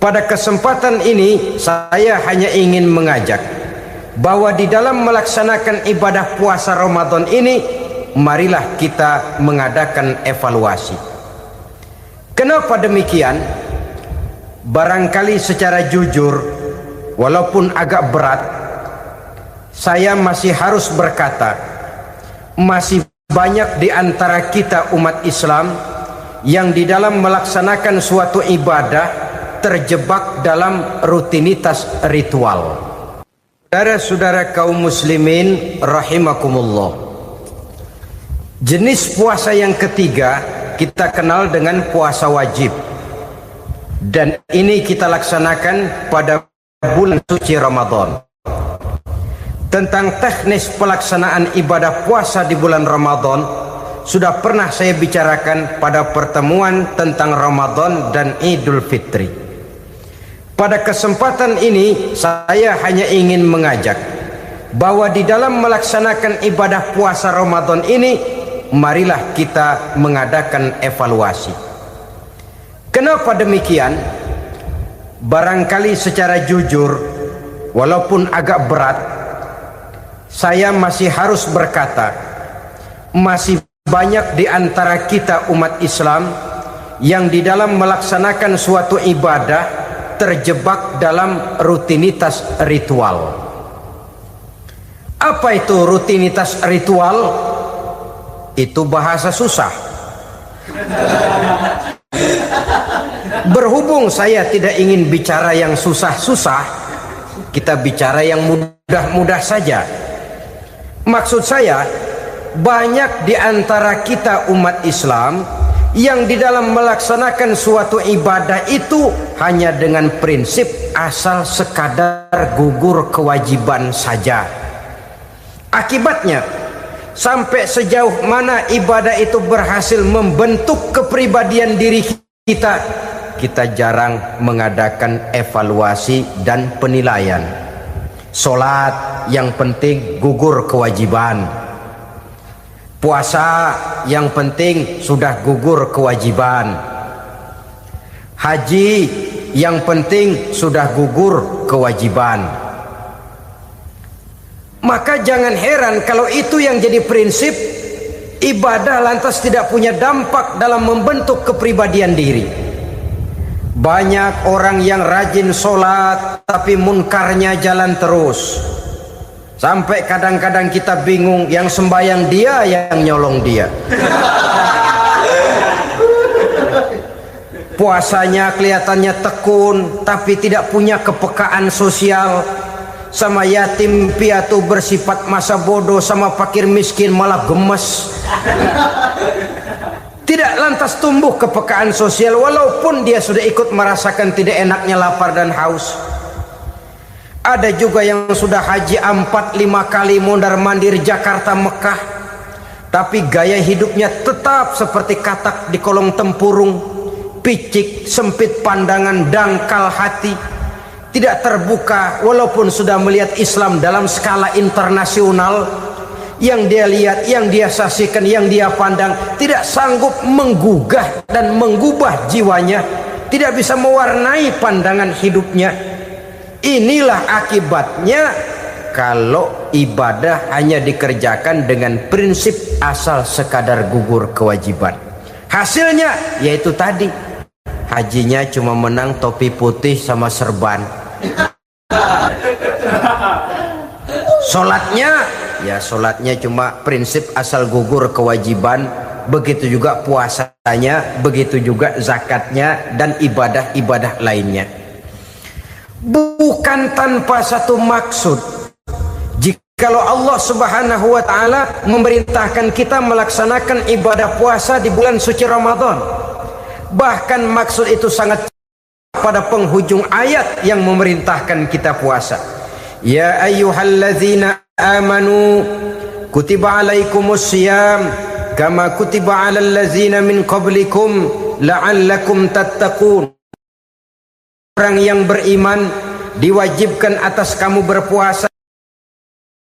Pada kesempatan ini saya hanya ingin mengajak bahwa di dalam melaksanakan ibadah puasa Ramadan ini, marilah kita mengadakan evaluasi. Kenapa demikian? Barangkali secara jujur, walaupun agak berat, saya masih harus berkata, masih banyak di antara kita umat Islam yang di dalam melaksanakan suatu ibadah terjebak dalam rutinitas ritual. Saudara-saudara kaum muslimin rahimakumullah, jenis puasa yang ketiga kita kenal dengan puasa wajib, dan ini kita laksanakan pada bulan suci Ramadan. Tentang teknis pelaksanaan ibadah puasa di bulan Ramadan sudah pernah saya bicarakan pada pertemuan tentang Ramadan dan Idul Fitri. Pada kesempatan ini saya hanya ingin mengajak bahwa di dalam melaksanakan ibadah puasa Ramadan ini, marilah kita mengadakan evaluasi. Kenapa demikian? Barangkali secara jujur, walaupun agak berat, saya masih harus berkata, masih banyak di antara kita umat Islam yang di dalam melaksanakan suatu ibadah terjebak dalam rutinitas ritual. Apa itu rutinitas ritual? Itu bahasa susah. Berhubung saya tidak ingin bicara yang susah-susah, kita bicara yang mudah-mudah saja. Maksud saya, banyak di antara kita umat Islam yang di dalam melaksanakan suatu ibadah itu hanya dengan prinsip asal sekadar gugur kewajiban saja. Akibatnya, sampai sejauh mana ibadah itu berhasil membentuk kepribadian diri kita, kita jarang mengadakan evaluasi dan penilaian. Solat yang penting gugur kewajiban, puasa yang penting sudah gugur kewajiban, haji yang penting sudah gugur kewajiban. Maka jangan heran kalau itu yang jadi prinsip, ibadah lantas tidak punya dampak dalam membentuk kepribadian diri. Banyak orang yang rajin sholat tapi munkarnya jalan terus. Sampai kadang-kadang kita bingung, yang sembahyang dia, yang nyolong dia. Puasanya kelihatannya tekun, tapi tidak punya kepekaan sosial. Sama yatim piatu bersifat masa bodoh, sama fakir miskin malah gemes. Tidak lantas tumbuh kepekaan sosial, walaupun dia sudah ikut merasakan tidak enaknya lapar dan haus. Ada juga yang sudah haji 4-5 kali mondar-mandir Jakarta Mekah, tapi gaya hidupnya tetap seperti katak di kolong tempurung, picik, sempit pandangan, dangkal hati, tidak terbuka walaupun sudah melihat Islam dalam skala internasional. Yang dia lihat, yang dia saksikan, yang dia pandang, tidak sanggup menggugah dan mengubah jiwanya, tidak bisa mewarnai pandangan hidupnya. Inilah akibatnya kalau ibadah hanya dikerjakan dengan prinsip asal sekadar gugur kewajiban. Hasilnya yaitu tadi, hajinya cuma menang topi putih sama serban. Sholatnya cuma prinsip asal gugur kewajiban. Begitu juga puasanya, begitu juga zakatnya dan ibadah-ibadah lainnya. Bukan tanpa satu maksud. Jikalau Allah Subhanahu wa ta'ala memerintahkan kita melaksanakan ibadah puasa di bulan suci Ramadan, bahkan maksud itu sangat pada penghujung ayat yang memerintahkan kita puasa. Ya ayyuhalladzina amanu kutiba alaikumus syiyam kama kutiba alal ladzina min qablikum la'allakum tattaqun. Orang yang beriman, diwajibkan atas kamu berpuasa,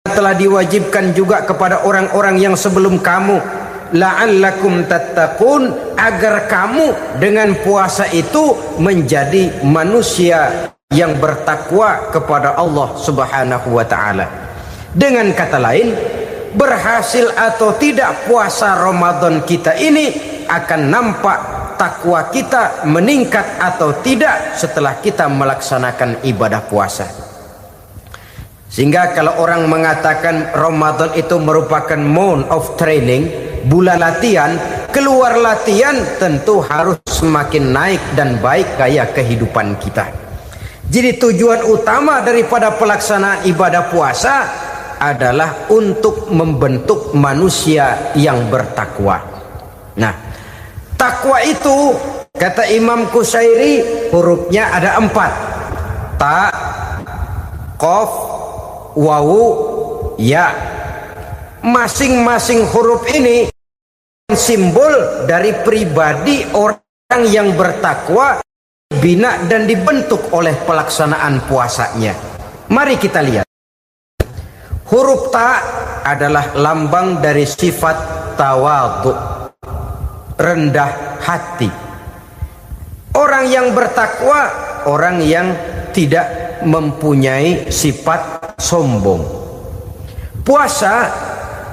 telah diwajibkan juga kepada orang-orang yang sebelum kamu, la'allakum tattaqun, agar kamu dengan puasa itu menjadi manusia yang bertakwa kepada Allah Subhanahu wa taala. Dengan kata lain, berhasil atau tidak puasa Ramadan kita ini akan nampak takwa kita meningkat atau tidak setelah kita melaksanakan ibadah puasa. Sehingga kalau orang mengatakan Ramadan itu merupakan month of training, bulan latihan, keluar latihan tentu harus semakin naik dan baik gaya kehidupan kita. Jadi tujuan utama daripada pelaksanaan ibadah puasa adalah untuk membentuk manusia yang bertakwa. Nah, takwa itu kata Imam Qusairi hurufnya ada 4. Ta, qaf, wawu, ya. Masing-masing huruf ini simbol dari pribadi orang yang bertakwa, bina dan dibentuk oleh pelaksanaan puasanya. Mari kita lihat. Huruf ta adalah lambang dari sifat tawadhu, rendah hati. Orang yang bertakwa, orang yang tidak mempunyai sifat sombong. Puasa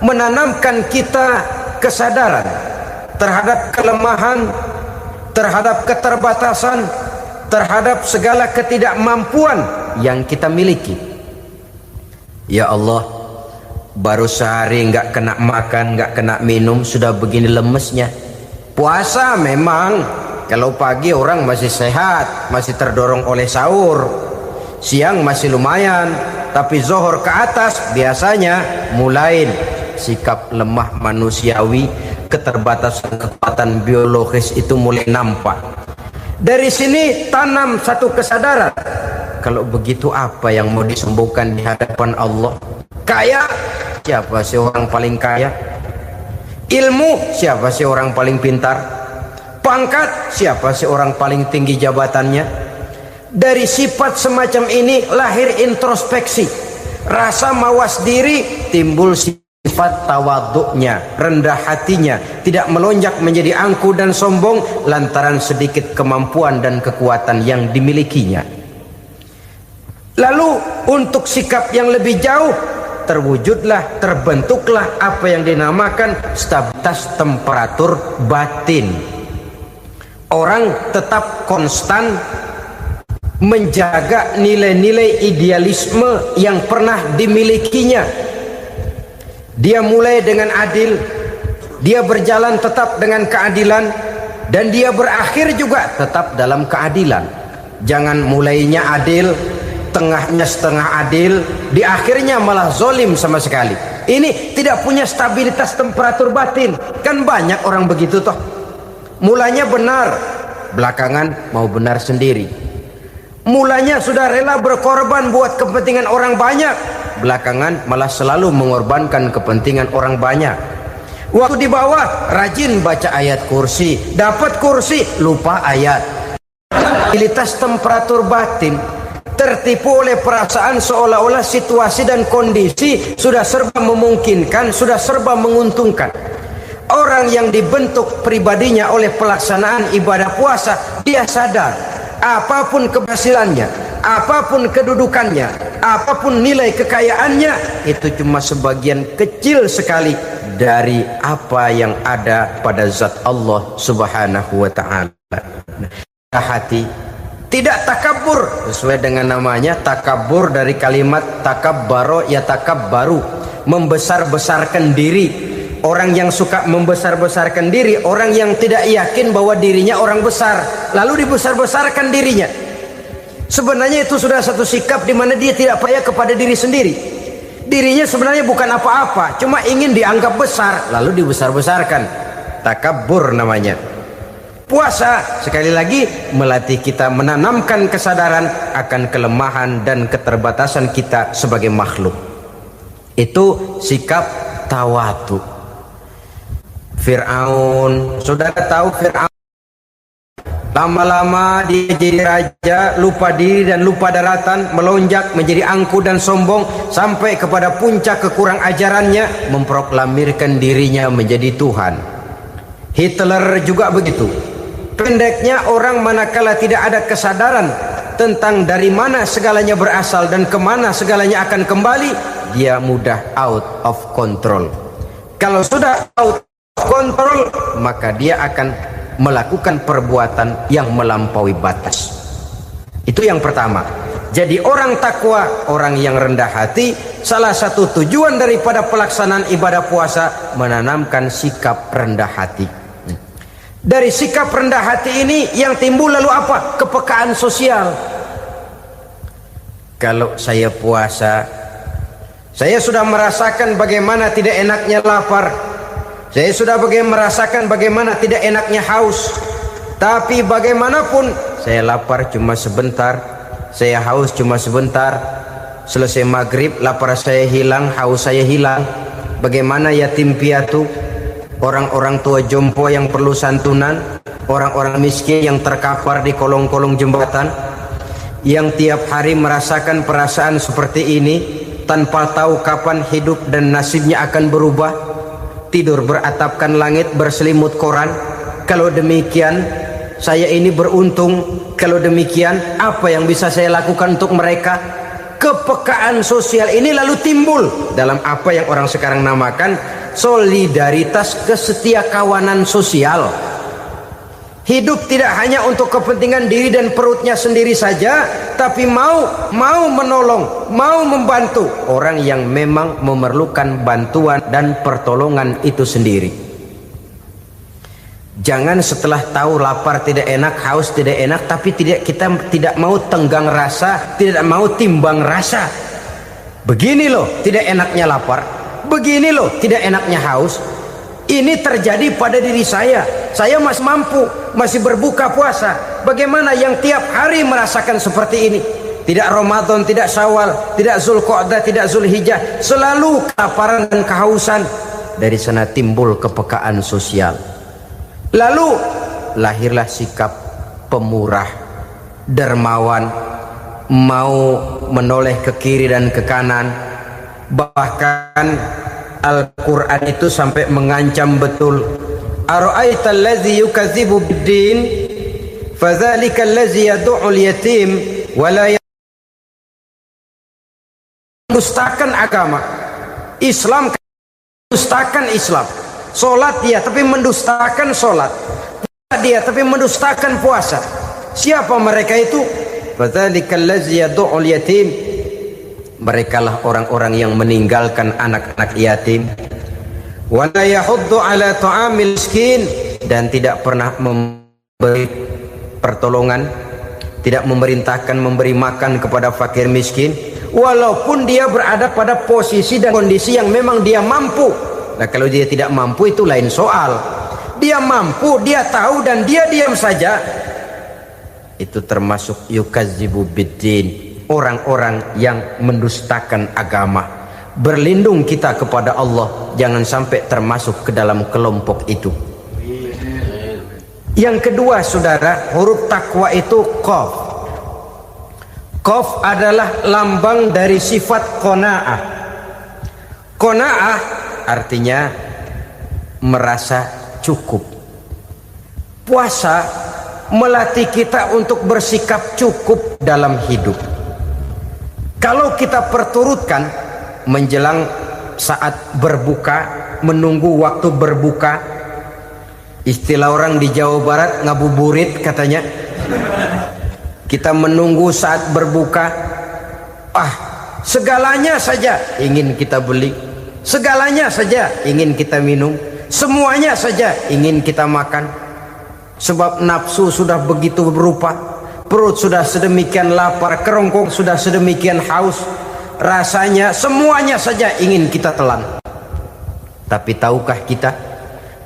menanamkan kita kesadaran terhadap kelemahan, terhadap keterbatasan, terhadap segala ketidakmampuan yang kita miliki. Ya Allah, baru sehari nggak kena makan, nggak kena minum, sudah begini lemesnya. Puasa memang kalau pagi orang masih sehat, masih terdorong oleh sahur, siang masih lumayan, tapi zuhur ke atas biasanya mulai sikap lemah manusiawi, keterbatasan kekuatan biologis itu mulai nampak. Dari sini tanam satu kesadaran, kalau begitu apa yang mau disembuhkan di hadapan Allah? Kaya, siapa sih orang paling kaya? Ilmu, siapa sih orang paling pintar? Pangkat, siapa sih orang paling tinggi jabatannya? Dari sifat semacam ini lahir introspeksi, rasa mawas diri, timbul sifat tawaduknya, rendah hatinya, tidak melonjak menjadi angku dan sombong lantaran sedikit kemampuan dan kekuatan yang dimilikinya. Lalu untuk sikap yang lebih jauh, terwujudlah, terbentuklah apa yang dinamakan stabilitas temperatur batin. Orang tetap konstan menjaga nilai-nilai idealisme yang pernah dimilikinya. Dia mulai dengan adil, dia berjalan tetap dengan keadilan, dan dia berakhir juga tetap dalam keadilan. Jangan mulainya adil, tengahnya setengah adil, di akhirnya malah zolim sama sekali. Ini tidak punya stabilitas temperatur batin. Kan banyak orang begitu toh. Mulanya benar, belakangan mau benar sendiri. Mulanya sudah rela berkorban buat kepentingan orang banyak, belakangan malah selalu mengorbankan kepentingan orang banyak. Waktu di bawah rajin baca ayat kursi, dapat kursi lupa ayat. Stabilitas temperatur batin tertipu oleh perasaan seolah-olah situasi dan kondisi sudah serba memungkinkan, sudah serba menguntungkan. Orang yang dibentuk pribadinya oleh pelaksanaan ibadah puasa, dia sadar apapun keberhasilannya, apapun kedudukannya, apapun nilai kekayaannya, itu cuma sebagian kecil sekali dari apa yang ada pada zat Allah Subhanahu wa ta'ala. Hati tidak takabur, sesuai dengan namanya takabur dari kalimat takabbaro ya takabbaru, membesar-besarkan diri. Orang yang suka membesar-besarkan diri, orang yang tidak yakin bahwa dirinya orang besar, lalu dibesar-besarkan dirinya. Sebenarnya itu sudah satu sikap di mana dia tidak percaya kepada diri sendiri. Dirinya sebenarnya bukan apa-apa, cuma ingin dianggap besar, lalu dibesar-besarkan. Takabbur namanya. Puasa sekali lagi melatih kita menanamkan kesadaran akan kelemahan dan keterbatasan kita sebagai makhluk. Itu sikap tawadhu. Fir'aun, saudara tahu Fir'aun Lama-lama dia jadi raja, lupa diri dan lupa daratan, melonjak menjadi angkuh dan sombong, sampai kepada puncak kekurang ajarannya, memproklamirkan dirinya menjadi Tuhan. Hitler juga begitu. Pendeknya, orang manakala tidak ada kesadaran tentang dari mana segalanya berasal dan kemana segalanya akan kembali, dia mudah out of control. Kalau sudah out of control, maka dia akan melakukan perbuatan yang melampaui batas. Itu yang pertama. Jadi orang takwa, orang yang rendah hati, salah satu tujuan daripada pelaksanaan ibadah puasa menanamkan sikap rendah hati. Dari sikap rendah hati ini yang timbul lalu apa? Kepekaan sosial. Kalau saya puasa, saya sudah merasakan bagaimana tidak enaknya lapar. Saya sudah merasakan bagaimana tidak enaknya haus. Tapi bagaimanapun, saya lapar cuma sebentar, saya haus cuma sebentar. Selesai maghrib, lapar saya hilang, haus saya hilang. Bagaimana yatim piatu, orang-orang tua jompo yang perlu santunan, orang-orang miskin yang terkapar di kolong-kolong jembatan, yang tiap hari merasakan perasaan seperti ini tanpa tahu kapan hidup dan nasibnya akan berubah. Tidur beratapkan langit, berselimut koran. Kalau demikian, saya ini beruntung. Kalau demikian, apa yang bisa saya lakukan untuk mereka? Kepekaan sosial ini lalu timbul dalam apa yang orang sekarang namakan solidaritas kesetiakawanan sosial. Hidup tidak hanya untuk kepentingan diri dan perutnya sendiri saja, tapi mau menolong, mau membantu orang yang memang memerlukan bantuan dan pertolongan itu sendiri. Jangan setelah tahu lapar tidak enak, haus tidak enak, tapi kita tidak mau tenggang rasa, tidak mau timbang rasa. Begini loh tidak enaknya lapar, begini loh tidak enaknya haus. Ini terjadi pada diri saya masih mampu, masih berbuka puasa. Bagaimana yang tiap hari merasakan seperti ini? Tidak Ramadan, tidak Syawal, tidak Zulqa'dah, tidak Zulhijjah, selalu kelaparan dan kehausan. Dari sana timbul kepekaan sosial. Lalu lahirlah sikap pemurah, dermawan, mau menoleh ke kiri dan ke kanan. Bahkan Al-Quran itu sampai mengancam betul. Ara'aital ladzi yukadzibu bid-din fadzalikal ladzi yad'ul yatim wa la mendustakan agama. Islam mendustakan Islam. Salat dia tapi mendustakan salat. Puasa dia tapi mendustakan puasa. Siapa mereka itu? Fadzalikal ladzi yad'ul yatim. Merekalah orang-orang yang meninggalkan anak-anak yatim. Wala yahuddu ala ta'amil miskin, dan tidak pernah memberi pertolongan, tidak memerintahkan memberi makan kepada fakir miskin, walaupun dia berada pada posisi dan kondisi yang memang dia mampu. Nah, kalau dia tidak mampu itu lain soal. Dia mampu, dia tahu dan dia diam saja. Itu termasuk yukadzibu biddin. Orang-orang yang mendustakan agama. Berlindung kita kepada Allah, jangan sampai termasuk ke dalam kelompok itu. Yang kedua, saudara, huruf takwa itu qaf. Qaf adalah lambang dari sifat qanaah. Qanaah artinya merasa cukup. Puasa melatih kita untuk bersikap cukup dalam hidup. Kalau kita perturutkan menjelang saat berbuka, menunggu waktu berbuka, istilah orang di Jawa Barat ngabuburit katanya, kita menunggu saat berbuka, segalanya saja ingin kita beli, segalanya saja ingin kita minum, semuanya saja ingin kita makan, sebab nafsu sudah begitu berupa. Perut sudah sedemikian lapar, kerongkong sudah sedemikian haus, rasanya semuanya saja ingin kita telan. Tapi tahukah kita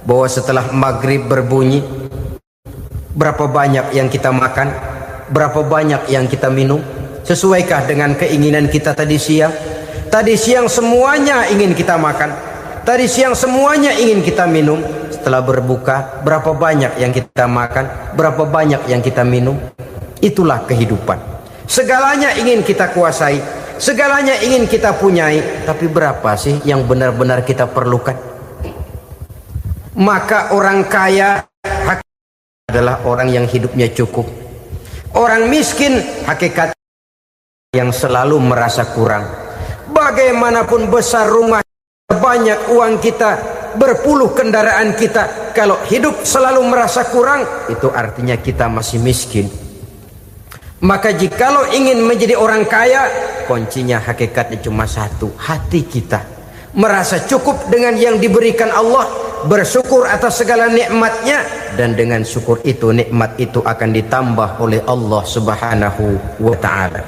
bahwa setelah maghrib berbunyi, berapa banyak yang kita makan, berapa banyak yang kita minum? Sesuaikah dengan keinginan kita tadi siang? Tadi siang semuanya ingin kita makan, tadi siang semuanya ingin kita minum. setelah berbuka, berapa banyak yang kita makan, berapa banyak yang kita minum. Itulah kehidupan. Segalanya ingin kita kuasai, segalanya ingin kita punyai, tapi berapa sih yang benar-benar kita perlukan? Maka orang kaya adalah orang yang hidupnya cukup. Orang miskin hakikat yang selalu merasa kurang. Bagaimanapun besar rumah, banyak uang kita, berpuluh kendaraan kita, kalau hidup selalu merasa kurang, itu artinya kita masih miskin. Maka jikalau ingin menjadi orang kaya, kuncinya hakikatnya cuma satu, hati kita merasa cukup dengan yang diberikan Allah, bersyukur atas segala nikmatnya, dan dengan syukur itu, nikmat itu akan ditambah oleh Allah Subhanahu wa ta'ala.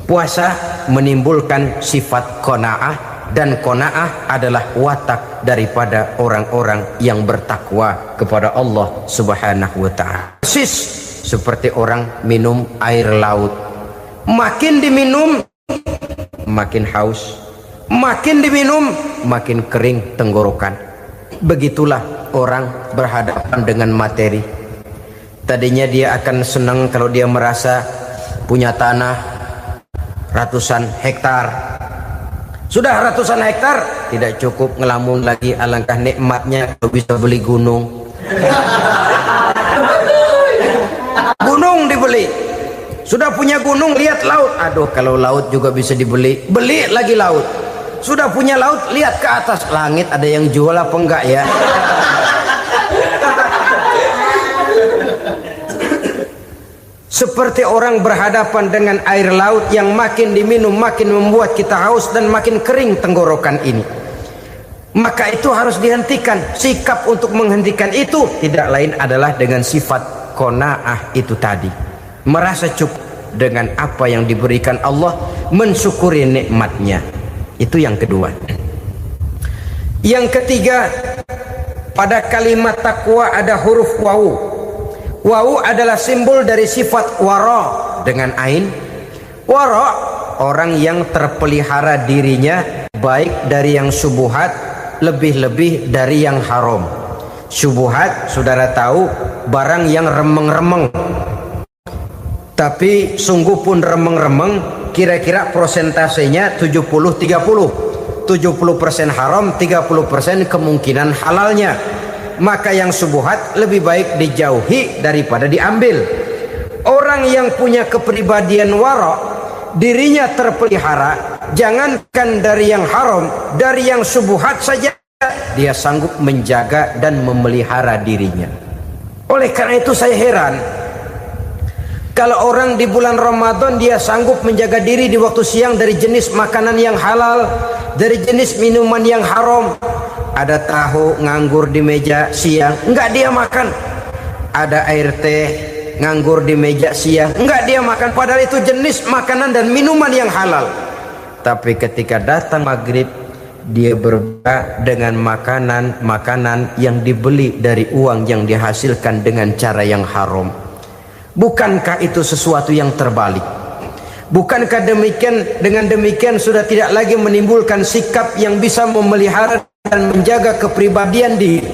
Puasa menimbulkan sifat qanaah, dan qanaah adalah watak daripada orang-orang yang bertakwa kepada Allah Subhanahu wa ta'ala. Persis seperti orang minum air laut, makin diminum makin haus, makin diminum makin kering tenggorokan. Begitulah orang berhadapan dengan materi. Tadinya dia akan senang kalau dia merasa punya tanah ratusan hektar. Sudah ratusan hektar tidak cukup, ngelamun lagi, alangkah nikmatnya kalau bisa beli gunung. Gunung dibeli. Sudah punya gunung, lihat laut. Aduh, kalau laut juga bisa dibeli, beli lagi laut. Sudah punya laut, lihat ke atas, langit ada yang jual apa enggak ya? Seperti orang berhadapan dengan air laut yang makin diminum makin membuat kita haus dan makin kering tenggorokan ini. Maka itu harus dihentikan. Sikap untuk menghentikan itu tidak lain adalah dengan sifat qanaah itu tadi, merasa cukup dengan apa yang diberikan Allah, mensyukuri nikmatnya. Itu yang kedua. Yang ketiga, pada kalimat takwa ada huruf wawu. Wawu adalah simbol dari sifat wara dengan ain. Wara, orang yang terpelihara dirinya baik dari yang syubhat, lebih-lebih dari yang haram. Syubhat, saudara tahu, barang yang remeng-remeng. Tapi sungguh pun remeng-remeng, kira-kira prosentasenya 70-30. 70% haram, 30% kemungkinan halalnya. Maka yang syubhat lebih baik dijauhi daripada diambil. Orang yang punya kepribadian wara, dirinya terpelihara, jangankan dari yang haram, dari yang syubhat saja dia sanggup menjaga dan memelihara dirinya. Oleh karena itu saya heran kalau orang di bulan Ramadan dia sanggup menjaga diri di waktu siang dari jenis makanan yang halal, dari jenis minuman yang haram. Ada tahu nganggur di meja siang, enggak dia makan. Ada air teh nganggur di meja siang, enggak dia makan. Padahal itu jenis makanan dan minuman yang halal. Tapi ketika datang maghrib, dia berbuka dengan makanan yang dibeli dari uang yang dihasilkan dengan cara yang haram. Bukankah itu sesuatu yang terbalik? Bukankah dengan demikian sudah tidak lagi menimbulkan sikap yang bisa memelihara dan menjaga kepribadian diri?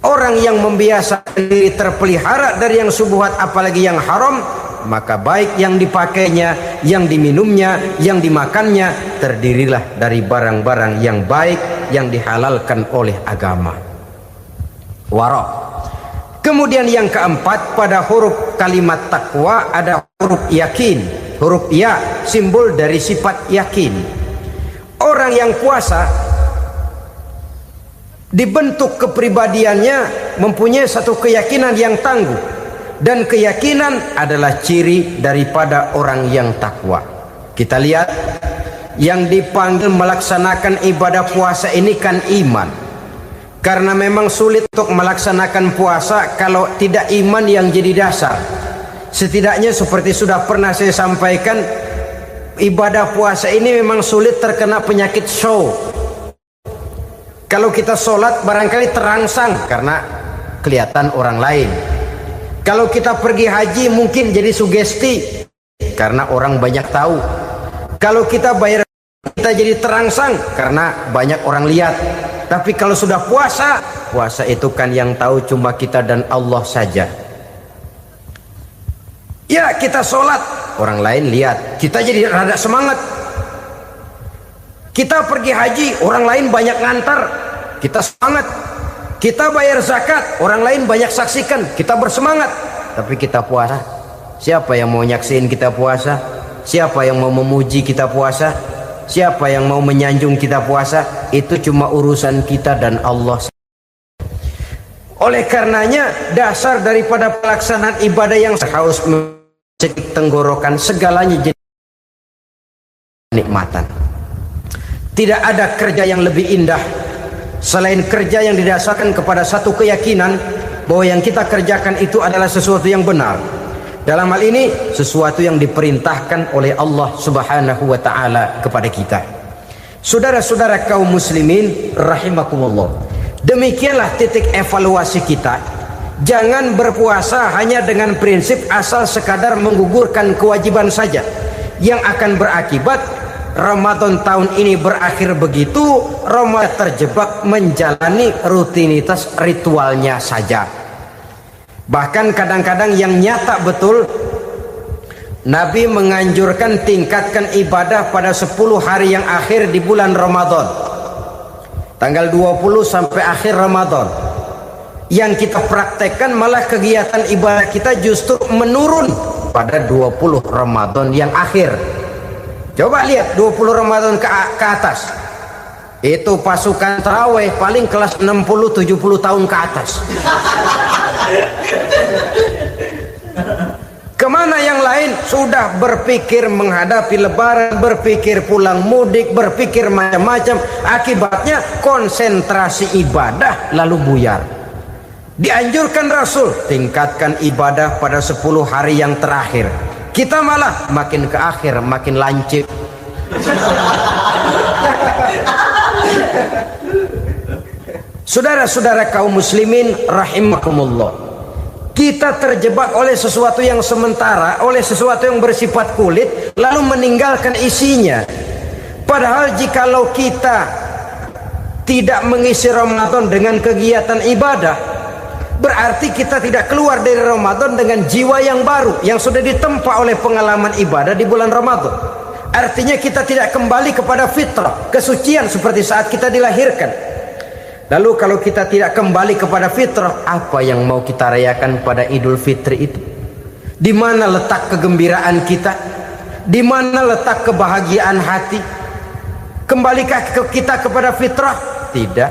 Orang yang membiasakan diri terpelihara dari yang syubhat apalagi yang haram, maka baik yang dipakainya, yang diminumnya, yang dimakannya terdirilah dari barang-barang yang baik yang dihalalkan oleh agama. Wara. Kemudian yang keempat, pada huruf kalimat takwa ada huruf yakin. Huruf ya simbol dari sifat yakin. Orang yang puasa dibentuk kepribadiannya mempunyai satu keyakinan yang tangguh, dan keyakinan adalah ciri daripada orang yang takwa. Kita lihat yang dipanggil melaksanakan ibadah puasa ini kan iman, karena memang sulit untuk melaksanakan puasa kalau tidak iman yang jadi dasar. Setidaknya seperti sudah pernah saya sampaikan, ibadah puasa ini memang sulit terkena penyakit show. Kalau kita sholat barangkali terangsang karena kelihatan orang lain. Kalau kita pergi haji mungkin jadi sugesti karena orang banyak tahu. Kalau kita bayar kita jadi terangsang karena banyak orang lihat. Tapi kalau sudah puasa, puasa itu kan yang tahu cuma kita dan Allah saja. Ya, kita sholat, orang lain lihat, kita jadi rada semangat. Kita pergi haji, orang lain banyak ngantar, kita semangat. Kita bayar zakat, orang lain banyak saksikan, kita bersemangat. Tapi kita puasa, siapa yang mau nyaksiin kita puasa? Siapa yang mau memuji kita puasa? Siapa yang mau menyanjung kita puasa? Itu cuma urusan kita dan Allah. Oleh karenanya, dasar daripada pelaksanaan ibadah yang haus tenggorokan, segalanya jadi nikmatan. Tidak ada kerja yang lebih indah selain kerja yang didasarkan kepada satu keyakinan bahwa yang kita kerjakan itu adalah sesuatu yang benar. Dalam hal ini sesuatu yang diperintahkan oleh Allah Subhanahu wa taala kepada kita. Saudara-saudara kaum muslimin rahimakumullah. Demikianlah titik evaluasi kita. Jangan berpuasa hanya dengan prinsip asal sekadar menggugurkan kewajiban saja, yang akan berakibat Ramadan tahun ini berakhir begitu, Ramadan terjebak menjalani rutinitas ritualnya saja. Bahkan kadang-kadang yang nyata betul, Nabi menganjurkan tingkatkan ibadah pada 10 hari yang akhir di bulan Ramadan, tanggal 20 sampai akhir Ramadan. Yang kita praktekkan malah kegiatan ibadah kita justru menurun pada 20 Ramadan yang akhir. Coba lihat 20 Ramadan ke atas, itu pasukan tarawih paling kelas 60-70 tahun ke atas. Kemana yang lain? Sudah berpikir menghadapi lebaran, berpikir pulang mudik, berpikir macam-macam. Akibatnya konsentrasi ibadah lalu buyar. Dianjurkan Rasul tingkatkan ibadah pada 10 hari yang terakhir. Kita malah makin ke akhir makin lancip. Saudara-saudara kaum muslimin rahimakumullah, kita terjebak oleh sesuatu yang sementara, oleh sesuatu yang bersifat kulit, lalu meninggalkan isinya. Padahal jikalau kita tidak mengisi Ramadan dengan kegiatan ibadah, berarti kita tidak keluar dari Ramadan dengan jiwa yang baru yang sudah ditempa oleh pengalaman ibadah di bulan Ramadan. Artinya kita tidak kembali kepada fitrah, kesucian seperti saat kita dilahirkan. Lalu kalau kita tidak kembali kepada fitrah, apa yang mau kita rayakan pada Idul Fitri itu? Di mana letak kegembiraan kita? Di mana letak kebahagiaan hati? Kembalikah kita kepada fitrah? Tidak.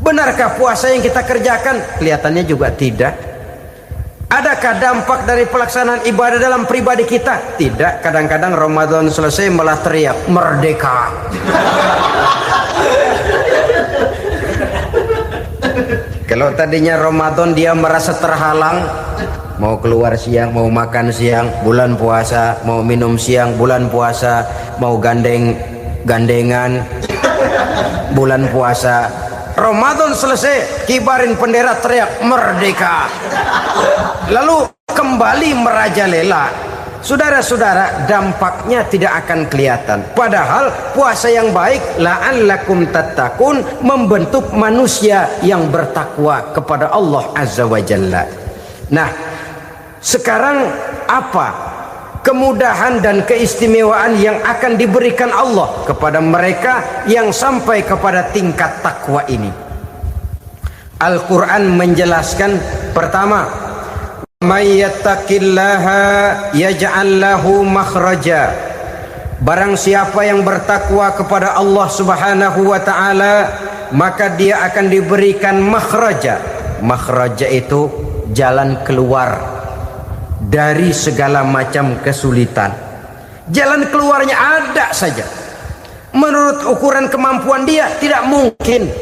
Benarkah puasa yang kita kerjakan? Kelihatannya juga tidak. Adakah dampak dari pelaksanaan ibadah dalam pribadi kita? Tidak. Kadang-kadang Ramadan selesai malah teriak merdeka. Kalau tadinya Ramadan dia merasa terhalang, mau keluar siang, mau makan siang, bulan puasa, mau minum siang, bulan puasa, mau gandengan, bulan puasa. Ramadan selesai, kibarin bendera, teriak merdeka, lalu kembali merajalela. Saudara-saudara, dampaknya tidak akan kelihatan. Padahal puasa yang baik, la'allakum tattaqun, membentuk manusia yang bertakwa kepada Allah Azza wa Jalla. Nah, sekarang apa kemudahan dan keistimewaan yang akan diberikan Allah kepada mereka yang sampai kepada tingkat takwa ini? Al-Quran menjelaskan, pertama, may yattaqillaha yaj'al lahu makhraja. Barang siapa yang bertakwa kepada Allah Subhanahu wa taala, maka dia akan diberikan makhraja. Makhraja itu jalan keluar dari segala macam kesulitan. Jalan keluarnya ada saja. Menurut ukuran kemampuan dia tidak mungkin,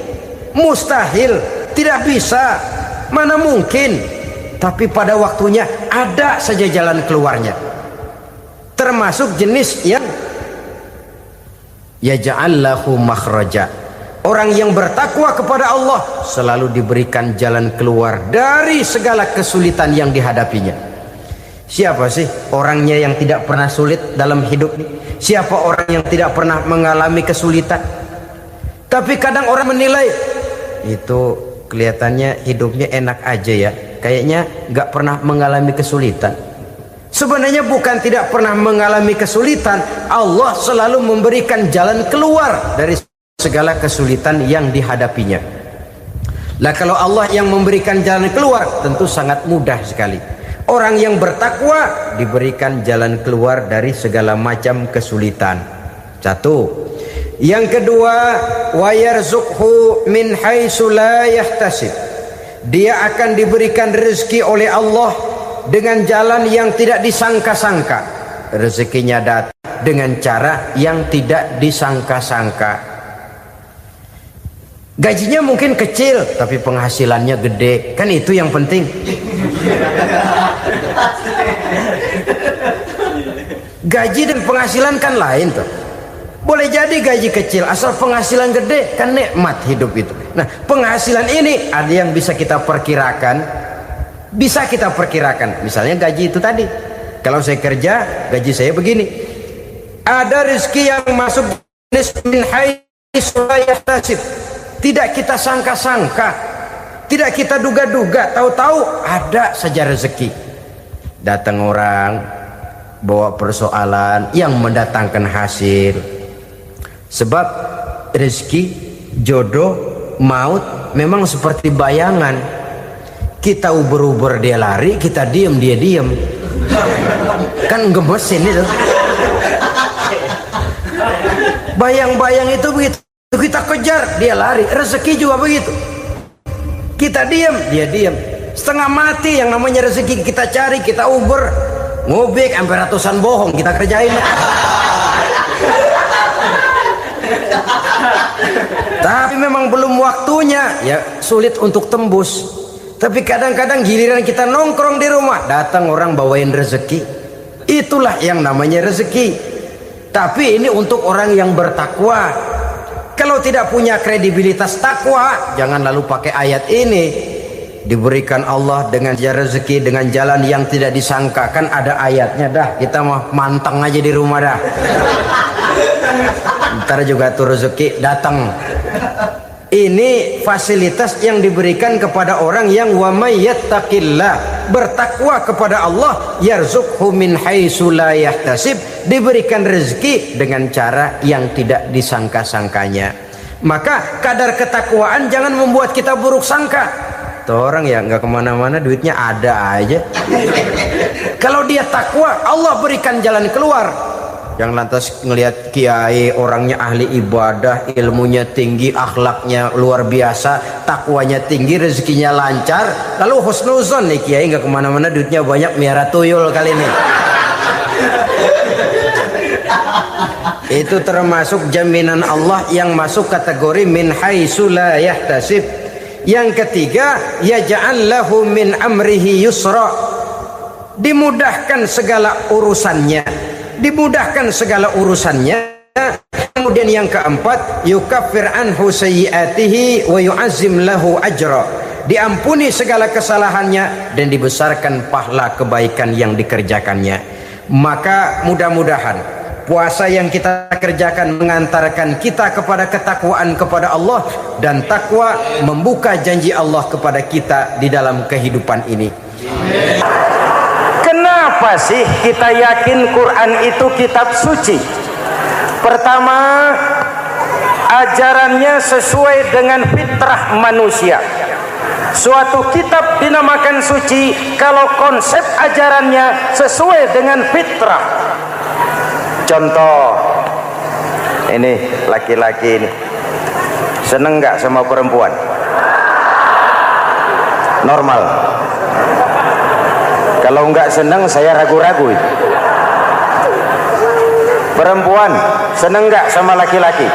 mustahil, tidak bisa, mana mungkin. Tapi pada waktunya ada saja jalan keluarnya. Termasuk jenis yang yaj'al lahu makhraja. Orang yang bertakwa kepada Allah selalu diberikan jalan keluar dari segala kesulitan yang dihadapinya. Siapa sih orangnya yang tidak pernah sulit dalam hidup ini? Siapa orang yang tidak pernah mengalami kesulitan? Tapi kadang orang menilai itu kelihatannya hidupnya enak aja ya, kayaknya nggak pernah mengalami kesulitan. Sebenarnya bukan tidak pernah mengalami kesulitan, Allah selalu memberikan jalan keluar dari segala kesulitan yang dihadapinya. Lah kalau Allah yang memberikan jalan keluar, tentu sangat mudah sekali. Orang yang bertakwa diberikan jalan keluar dari segala macam kesulitan. Satu. Yang kedua, wa yarzuqhu min haitsu la yahtasib. Dia akan diberikan rezeki oleh Allah dengan jalan yang tidak disangka-sangka. Rezekinya datang dengan cara yang tidak disangka-sangka. Gajinya mungkin kecil tapi penghasilannya gede, kan itu yang penting. Gaji dan penghasilan kan lain tuh. Boleh jadi gaji kecil asal penghasilan gede, kan nikmat hidup itu. Nah, penghasilan ini ada yang bisa kita perkirakan. Bisa kita perkirakan. Misalnya gaji itu tadi. Kalau saya kerja, gaji saya begini. Ada rezeki yang masuk min haitsu la yahtasib. Tidak kita sangka-sangka, tidak kita duga-duga, tahu-tahu ada saja rezeki. Datang orang bawa persoalan yang mendatangkan hasil. Sebab rezeki, jodoh, maut memang seperti bayangan. Kita uber-uber dia lari, kita diem dia diem. Kan gemesin itu. Bayang-bayang itu begitu. Kita kejar, dia lari. Rezeki juga begitu. Kita diam, dia diam. Setengah mati yang namanya rezeki kita cari, kita uber, ngobek sampai ratusan bohong kita kerjain. Tapi memang belum waktunya, ya sulit untuk tembus. Tapi kadang-kadang giliran kita nongkrong di rumah, datang orang bawain rezeki. Itulah yang namanya rezeki. Tapi ini untuk orang yang bertakwa. Kalau tidak punya kredibilitas takwa, jangan lalu pakai ayat ini. Diberikan Allah dengan rezeki dengan jalan yang tidak disangka. Kan ada ayatnya dah. Kita mah manteng aja di rumah dah. Ntar juga tuh rezeki datang. Ini fasilitas yang diberikan kepada orang yang wa may yattaqillah, bertakwa kepada Allah, yarzuqhu min haitsu la yahtasib, diberikan rezeki dengan cara yang tidak disangka-sangkanya. Maka kadar ketakwaan jangan membuat kita buruk sangka. Tuh orang ya nggak kemana-mana, duitnya ada aja. Kalau dia takwa, Allah berikan jalan keluar. Yang lantas ngelihat kiai orangnya ahli ibadah, ilmunya tinggi, akhlaknya luar biasa, takwanya tinggi, rezekinya lancar, lalu husnuzon nih kiai nggak kemana-mana, duitnya banyak, miara tuyul kali ini. Itu termasuk jaminan Allah yang masuk kategori min haitsu la yahtasib. Yang ketiga, yaj'al lahu min amrihi yusra, dimudahkan segala urusannya. Dimudahkan segala urusannya. Kemudian yang keempat, yukaffir anhu sayyiatihi wa yu'azzim lahu ajra, diampuni segala kesalahannya dan dibesarkan pahala kebaikan yang dikerjakannya. Maka mudah-mudahan puasa yang kita kerjakan mengantarkan kita kepada ketakwaan kepada Allah, dan takwa membuka janji Allah kepada kita di dalam kehidupan ini. Kenapa sih kita yakin Quran itu kitab suci? Pertama, ajarannya sesuai dengan fitrah manusia. Suatu kitab dinamakan suci kalau konsep ajarannya sesuai dengan fitrah. Contoh, ini laki-laki ini seneng nggak sama perempuan? Normal. Kalau nggak seneng saya ragu-ragu. Perempuan seneng nggak sama laki-laki?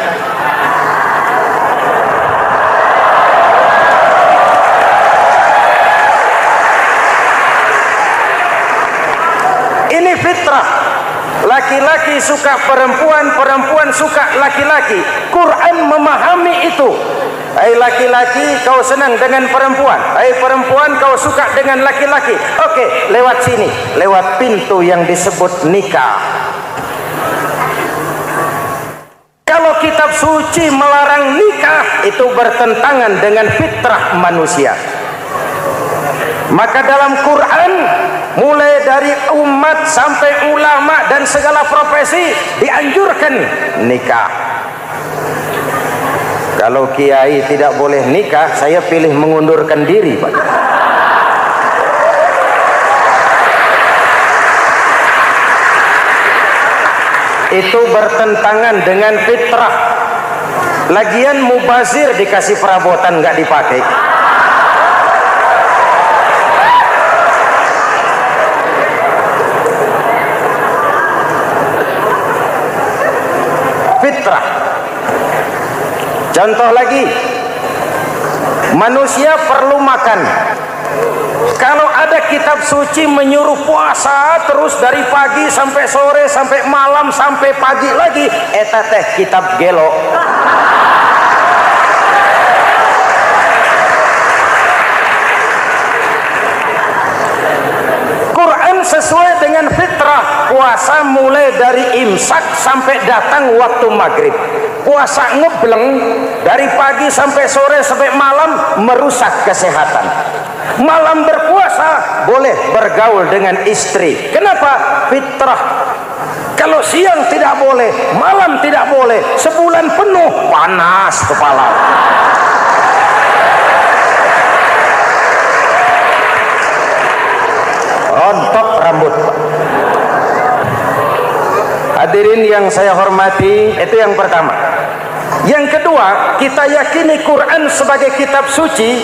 Ini fitrah. Laki-laki suka perempuan, perempuan suka laki-laki. Quran memahami itu. Hai laki-laki, kau senang dengan perempuan. Hai perempuan, kau suka dengan laki-laki. Oke, lewat sini, lewat pintu yang disebut nikah. Kalau kitab suci melarang nikah, itu bertentangan dengan fitrah manusia. Maka dalam Quran, mulai dari umat sampai ulama dan segala profesi dianjurkan nikah. Kalau kiai tidak boleh nikah, saya pilih mengundurkan diri, Pak. Itu bertentangan dengan fitrah. Lagian mubazir dikasih perabotan nggak dipakai. Fitrah. Contoh lagi, manusia perlu makan. Kalau ada kitab suci menyuruh puasa terus dari pagi sampai sore sampai malam sampai pagi lagi, eta teh kitab gelo. Quran sesuai dengan fitrah, puasa mulai dari imsak sampai datang waktu maghrib. Puasa ngebleng dari pagi sampai sore sampai malam merusak kesehatan. Malam berpuasa boleh bergaul dengan istri. Kenapa? Fitrah. Kalau siang tidak boleh, malam tidak boleh, sebulan penuh panas kepala. Rontok rambut. Hadirin yang saya hormati, itu yang pertama. Yang kedua, kita yakini Quran sebagai kitab suci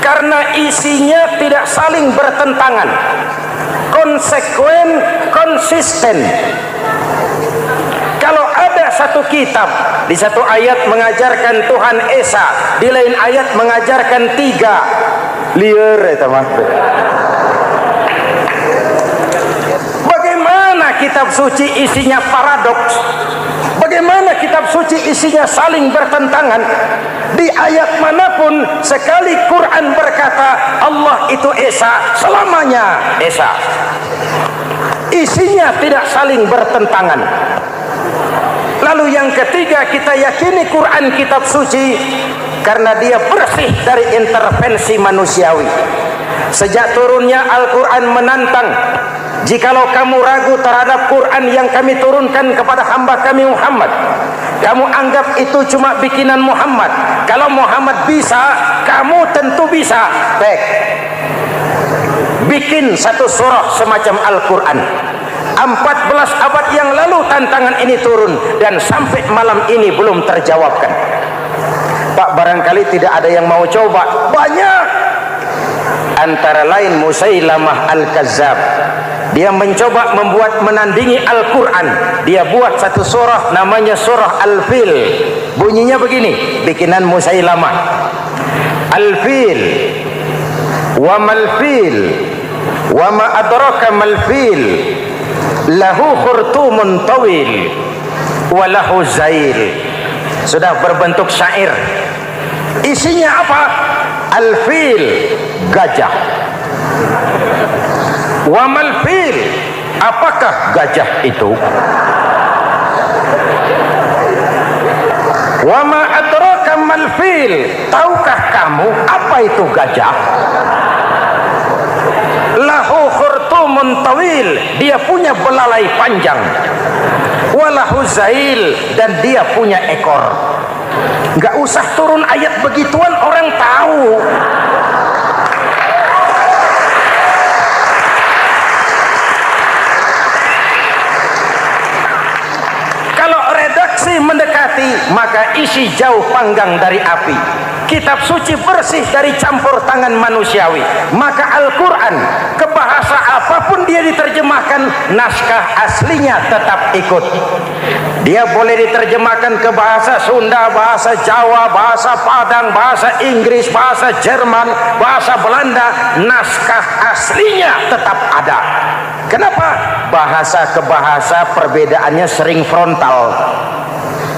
karena isinya tidak saling bertentangan, konsekuen, konsisten. Kalau ada satu kitab, di satu ayat mengajarkan Tuhan Esa, di lain ayat mengajarkan tiga, liar itu mah. Bagaimana kitab suci isinya paradoks? Bagaimana kitab suci isinya saling bertentangan? Di ayat manapun sekali Quran berkata Allah itu Esa, selamanya Esa. Isinya tidak saling bertentangan. Lalu yang ketiga, kita yakini Quran kitab suci karena dia bersih dari intervensi manusiawi. Sejak turunnya Al-Quran menantang, jikalau kamu ragu terhadap Quran yang kami turunkan kepada hamba kami Muhammad, kamu anggap itu cuma bikinan Muhammad. Kalau Muhammad bisa, kamu tentu bisa. Baik, bikin satu surah semacam Al-Quran. 14 abad yang lalu tantangan ini turun dan sampai malam ini belum terjawabkan. Pak, barangkali tidak ada yang mau coba. Banyak. Antara lain Musailamah Al-Kazzab. Dia mencoba membuat menandingi Al-Quran. Dia buat satu surah namanya surah Al-Fil. Bunyinya begini, bikinan Musailamah. Al-Fil wa mal-fil wa ma adraka mal-fil lahu khurtumun tawil wa lahu zail. Sudah berbentuk syair. Isinya apa? Al-Fil, gajah. Wa mal-fil, apakah gajah itu? Wa ma adraka mal-fil, tahukah kamu apa itu gajah? Lahu khurtumun tawil, dia punya belalai panjang. Wa lahu zail, dan dia punya ekor. Enggak usah turun ayat begituan, orang tahu. Mendekati, maka isi jauh panggang dari api. Kitab suci bersih dari campur tangan manusiawi. Maka Al-Quran, ke bahasa apapun dia diterjemahkan, naskah aslinya tetap ikut. Dia boleh diterjemahkan ke bahasa Sunda, bahasa Jawa, bahasa Padang, bahasa Inggris, bahasa Jerman, bahasa Belanda, naskah aslinya tetap ada. Kenapa? Bahasa ke bahasa perbedaannya sering frontal.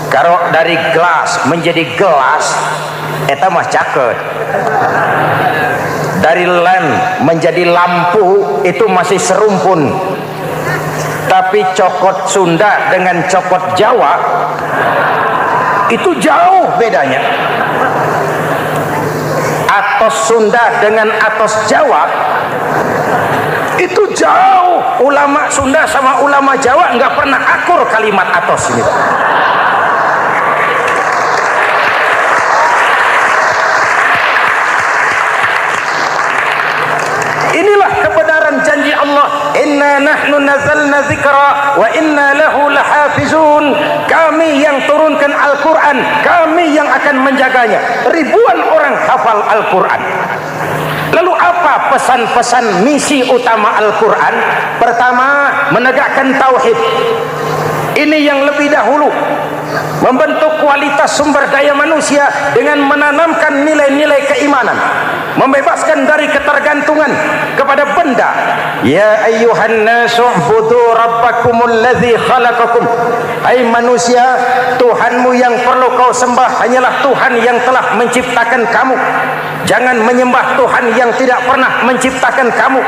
Kalau dari gelas menjadi gelas, eta mah caket. Dari lamp menjadi lampu, itu masih serumpun. Tapi cokot Sunda dengan cokot Jawa Itu jauh bedanya. Atos Sunda dengan atos Jawa itu jauh. Ulama Sunda sama ulama Jawa nggak pernah akur kalimat atos ini. Inilah kebenaran janji Allah, inna nahnu nazzalna dzikra wa inna lahu lahafizun. Kami yang turunkan Al-Quran, kami yang akan menjaganya. Ribuan orang hafal Al-Quran. Lalu apa pesan-pesan misi utama Al-Quran? Pertama, menegakkan tauhid. Ini yang lebih dahulu, membentuk kualitas sumber daya manusia dengan menanamkan nilai-nilai keimanan, membebaskan dari ketergantungan kepada benda. Ya ayyuhan nasu ubudu rabbakumul ladzi khalaqakum. Hai manusia, Tuhanmu yang perlu kau sembah hanyalah Tuhan yang telah menciptakan kamu. Jangan menyembah Tuhan yang tidak pernah menciptakan kamu.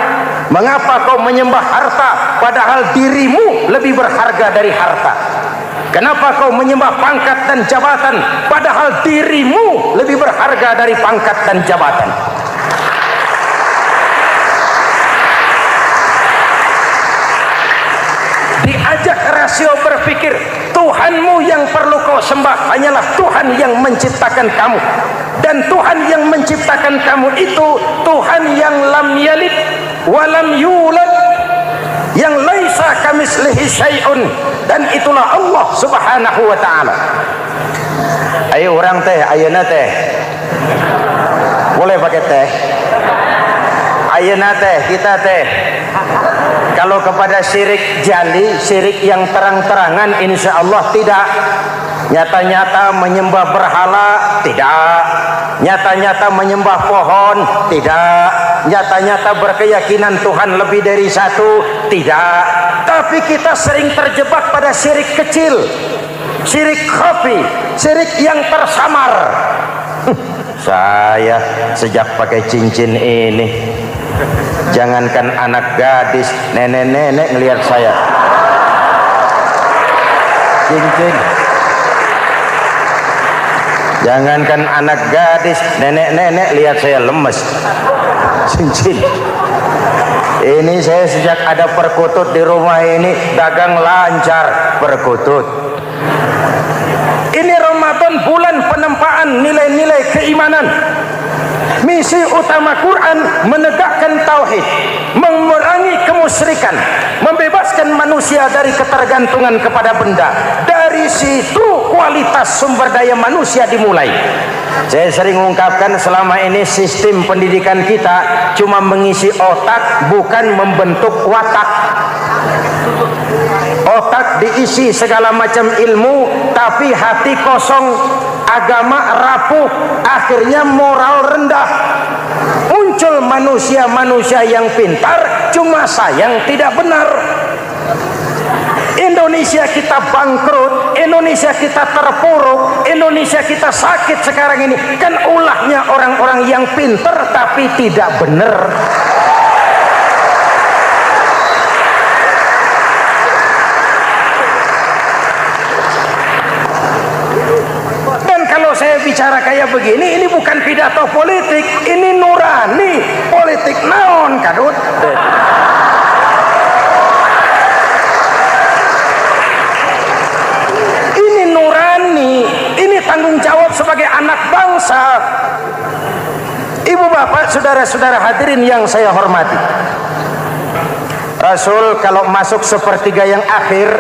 Mengapa kau menyembah harta padahal dirimu lebih berharga dari harta? Kenapa kau menyembah pangkat dan jabatan padahal dirimu lebih berharga dari pangkat dan jabatan? Diajak rasio berpikir, Tuhanmu yang perlu kau sembah hanyalah Tuhan yang menciptakan kamu. Dan Tuhan yang menciptakan kamu itu Tuhan yang lam yalid walam yulad, yang laisa kamislihi syai'un, dan itulah Allah Subhanahu wa ta'ala. Ayo orang teh, ayeuna teh boleh pakai teh, ayeuna teh kita teh kalau kepada syirik jali, syirik yang terang-terangan, insya Allah tidak. Nyata-nyata menyembah berhala, tidak. Nyata-nyata menyembah pohon, tidak. Nyata-nyata berkeyakinan Tuhan lebih dari satu, tidak. Tapi kita sering terjebak pada syirik kecil, syirik khafi, syirik yang tersamar. Saya sejak pakai cincin ini, jangankan anak gadis, nenek-nenek ngelihat saya cincin. Jangankan anak gadis, nenek-nenek lihat saya lemes cincin. Ini saya sejak ada perkutut di rumah ini dagang lancar perkutut. Ini Ramadan, bulan penempaan nilai-nilai keimanan. Misi utama Quran menegakkan tauhid, mengurangi kemusyrikan, membebaskan manusia dari ketergantungan kepada benda. Dari situ kualitas sumber daya manusia dimulai. Saya sering mengungkapkan selama ini sistem pendidikan kita cuma mengisi otak, bukan membentuk watak. Otak diisi segala macam ilmu, tapi hati kosong, agama rapuh, akhirnya moral rendah. Muncul manusia-manusia yang pintar, cuma sayang tidak benar. Indonesia kita bangkrut, Indonesia kita terpuruk, Indonesia kita sakit sekarang ini, kan ulahnya orang-orang yang pintar tapi tidak benar. Saya bicara kayak begini, ini bukan pidato politik, ini nurani politik naon kadut. Ini nurani, ini tanggung jawab sebagai anak bangsa. Ibu bapak, saudara-saudara hadirin yang saya hormati, Rasul kalau masuk sepertiga yang akhir,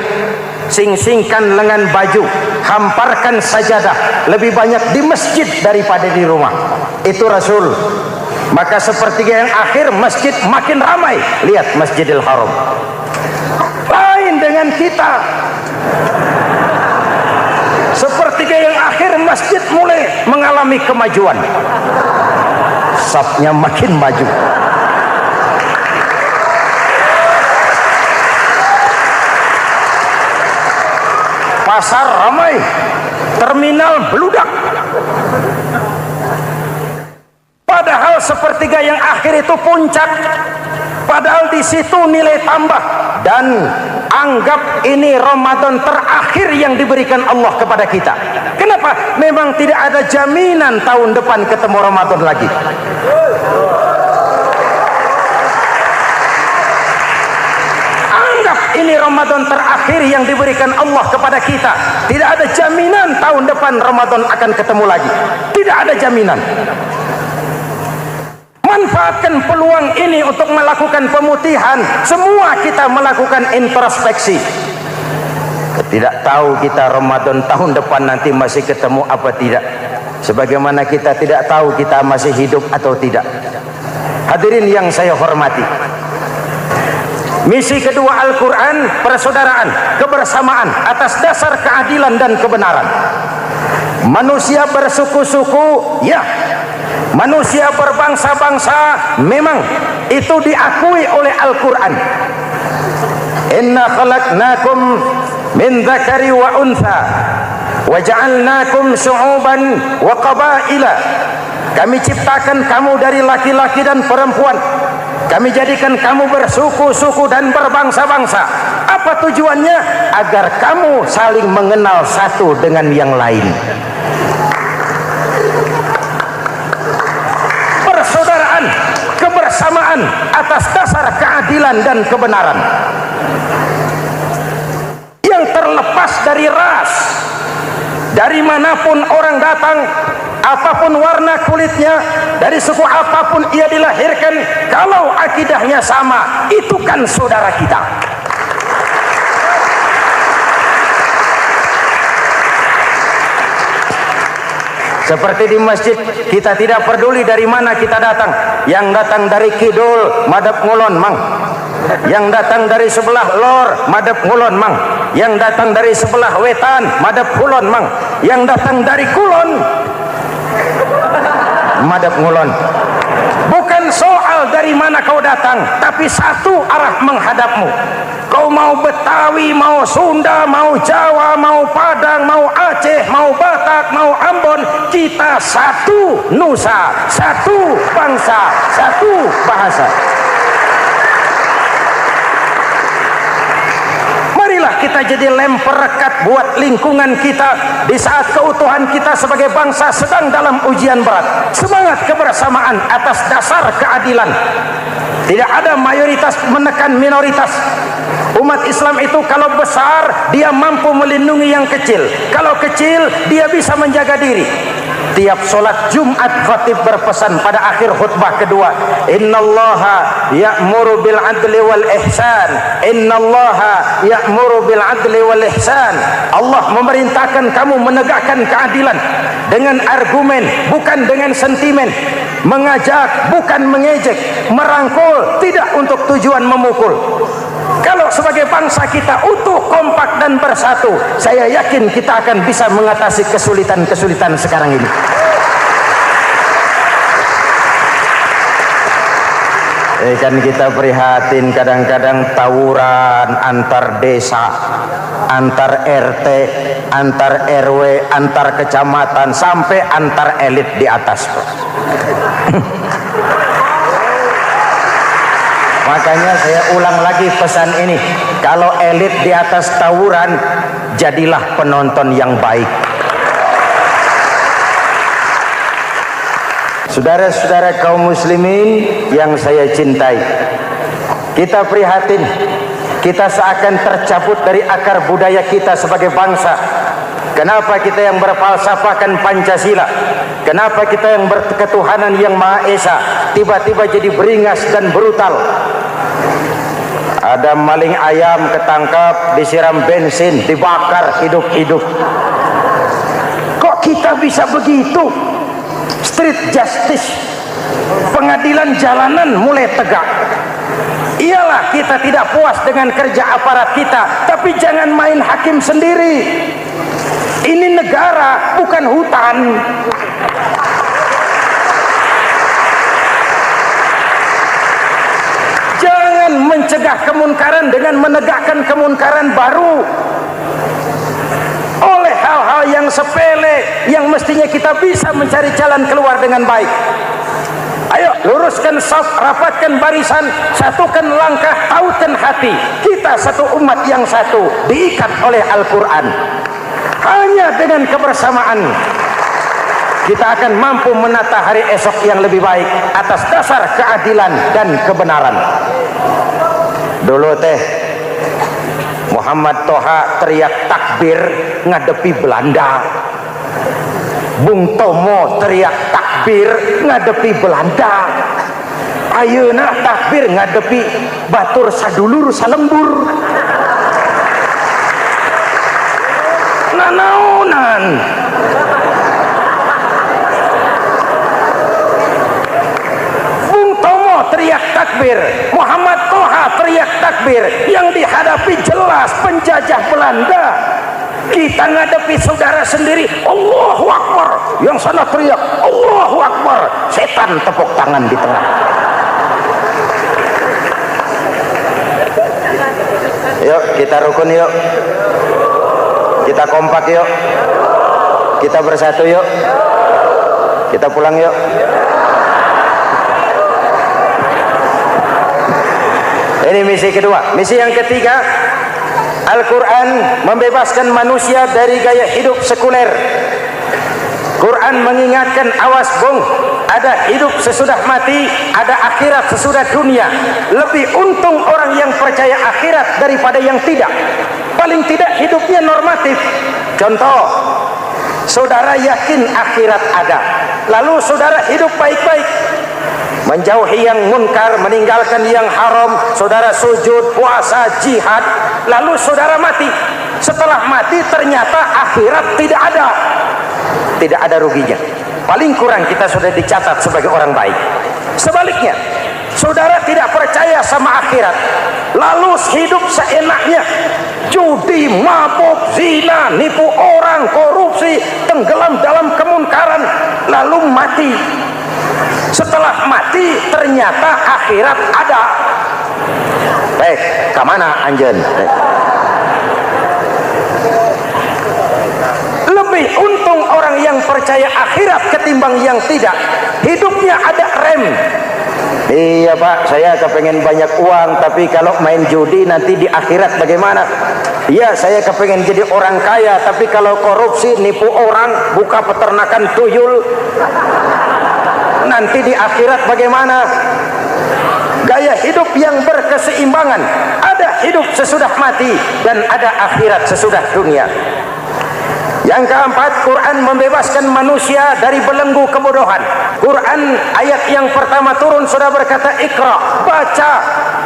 sing-singkan lengan baju, hamparkan sajadah, lebih banyak di masjid daripada di rumah. Itu Rasul. Maka sepertiga yang akhir masjid makin ramai. Lihat Masjidil Haram. Lain dengan kita. Sepertiga yang akhir masjid mulai mengalami kemajuan. Safnya makin maju. Pasar ramai, terminal beludak. Padahal sepertiga yang akhir itu puncak. Padahal di situ nilai tambah, dan anggap ini Ramadan terakhir yang diberikan Allah kepada kita. Kenapa? Memang tidak ada jaminan tahun depan ketemu Ramadan lagi. Anggap ini Ramadan terakhir yang diberikan Allah kepada kita. Tidak ada jaminan tahun depan Ramadan akan ketemu lagi. Tidak ada jaminan. Manfaatkan peluang ini untuk melakukan pemutihan. Semua kita melakukan introspeksi. Tidak tahu kita Ramadan tahun depan nanti masih ketemu apa tidak. Sebagaimana kita tidak tahu kita masih hidup atau tidak. Hadirin yang saya hormati, misi kedua Al-Quran, persaudaraan, kebersamaan atas dasar keadilan dan kebenaran. Manusia bersuku-suku, ya. Manusia berbangsa-bangsa, memang itu diakui oleh Al-Quran. Inna khalaqnakum min dzakari wa untha wa ja'alnakum syu'uban wa qabaila. Kami ciptakan kamu dari laki-laki dan perempuan. Kami jadikan kamu bersuku-suku dan berbangsa-bangsa. Apa tujuannya? Agar kamu saling mengenal satu dengan yang lain. Persaudaraan, kebersamaan atas dasar keadilan dan kebenaran. Yang terlepas dari ras. Dari manapun orang datang, apapun warna kulitnya, dari suku apapun ia dilahirkan, kalau akidahnya sama, itu kan saudara kita. Seperti di masjid, kita tidak peduli dari mana kita datang. Yang datang dari kidul, madhab ngulon mang. Yang datang dari sebelah lor, madhab ngulon mang. Yang datang dari sebelah wetan, madhab kulon mang. Yang datang dari kulon, madhab ngulon. Bukan soal dari mana kau datang, tapi satu arah menghadapmu. Kau mau Betawi, mau Sunda, mau Jawa, mau Padang, mau Aceh, mau Batak, mau Ambon, kita satu nusa, satu bangsa, satu bahasa. Marilah kita jadi lem perekat buat lingkungan kita di saat keutuhan kita sebagai bangsa sedang dalam ujian berat. Semangat kebersamaan atas dasar keadilan. Tidak ada mayoritas menekan minoritas. Umat Islam itu kalau besar, dia mampu melindungi yang kecil. Kalau kecil, dia bisa menjaga diri. Tiap sholat Jumat khatib berpesan pada akhir khutbah kedua, innallaha ya'muru bil adli wal ihsan. Innallaha ya'muru bil adli wal ihsan. Allah memerintahkan kamu menegakkan keadilan dengan argumen, bukan dengan sentimen. Mengajak, bukan mengejek. Merangkul, tidak untuk tujuan memukul. Kalau sebagai bangsa kita utuh, kompak dan bersatu, saya yakin kita akan bisa mengatasi kesulitan-kesulitan sekarang ini. Kan kita prihatin kadang-kadang tawuran antar desa, antar RT, antar RW, antar kecamatan, sampai antar elit di atas. Makanya saya ulang lagi pesan ini, kalau elit di atas tawuran, jadilah penonton yang baik. Saudara-saudara kaum muslimin yang saya cintai, kita prihatin, kita seakan tercabut dari akar budaya kita sebagai bangsa. Kenapa kita yang berfalsafahkan Pancasila, kenapa kita yang berketuhanan yang Maha Esa tiba-tiba jadi beringas dan brutal? Ada maling ayam ketangkap, disiram bensin, dibakar hidup-hidup. Kok kita bisa begitu? Street justice, pengadilan jalanan mulai tegak. Iyalah kita tidak puas dengan kerja aparat kita, tapi jangan main hakim sendiri. Ini negara, bukan hutan. Jangan mencegah kemunkaran dengan menegakkan kemunkaran baru. Oleh hal-hal yang sepele yang mestinya kita bisa mencari jalan keluar dengan baik. Ayo luruskan saf, rapatkan barisan, satukan langkah, tautkan hati. Kita satu umat yang satu, diikat oleh Al-Quran. Hanya dengan kebersamaan kita akan mampu menata hari esok yang lebih baik atas dasar keadilan dan kebenaran. Dulu teh Muhammad Toha teriak takbir ngadepi Belanda. Bung Tomo teriak takbir ngadepi Belanda. Ayeuna takbir ngadepi batur sadulur salembur. Nanaonan. Bung Tomo teriak takbir, Muhammad Toha teriak takbir, yang dihadapi jelas penjajah Belanda. Kita ngadepi saudara sendiri, Allahu Akbar, yang sana teriak Allahu Akbar, setan tepuk tangan di tengah. Yuk kita rukun, yuk kita kompak, yuk kita bersatu, yuk kita pulang, yuk. Ini misi kedua. Misi yang ketiga, Al-Quran membebaskan manusia dari gaya hidup sekuler. Quran mengingatkan, awas bung, ada hidup sesudah mati, ada akhirat sesudah dunia. Lebih untung orang yang percaya akhirat daripada yang tidak. Paling tidak hidupnya normatif. Contoh, saudara yakin akhirat ada, lalu saudara hidup baik-baik, menjauhi yang munkar, meninggalkan yang haram, saudara sujud, puasa, jihad, lalu saudara mati. Setelah mati ternyata akhirat tidak ada ruginya. Paling kurang kita sudah dicatat sebagai orang baik. Sebaliknya, saudara tidak percaya sama akhirat, lalu hidup seenaknya, judi, mabuk, zina, nipu orang, korupsi, tenggelam dalam kemunkaran, lalu mati. Setelah mati ternyata akhirat ada. Kemana anjen? Lebih untung orang yang percaya akhirat ketimbang yang tidak. Hidupnya ada rem. Iya pak, saya kepengen banyak uang, tapi kalau main judi nanti di akhirat bagaimana? Iya, saya kepengen jadi orang kaya, tapi kalau korupsi, nipu orang, buka peternakan tuyul, nanti di akhirat bagaimana? Gaya hidup yang berkeseimbangan, ada hidup sesudah mati dan ada akhirat sesudah dunia. Yang keempat, Quran membebaskan manusia dari belenggu kebodohan. Quran ayat yang pertama turun sudah berkata, Iqra, baca,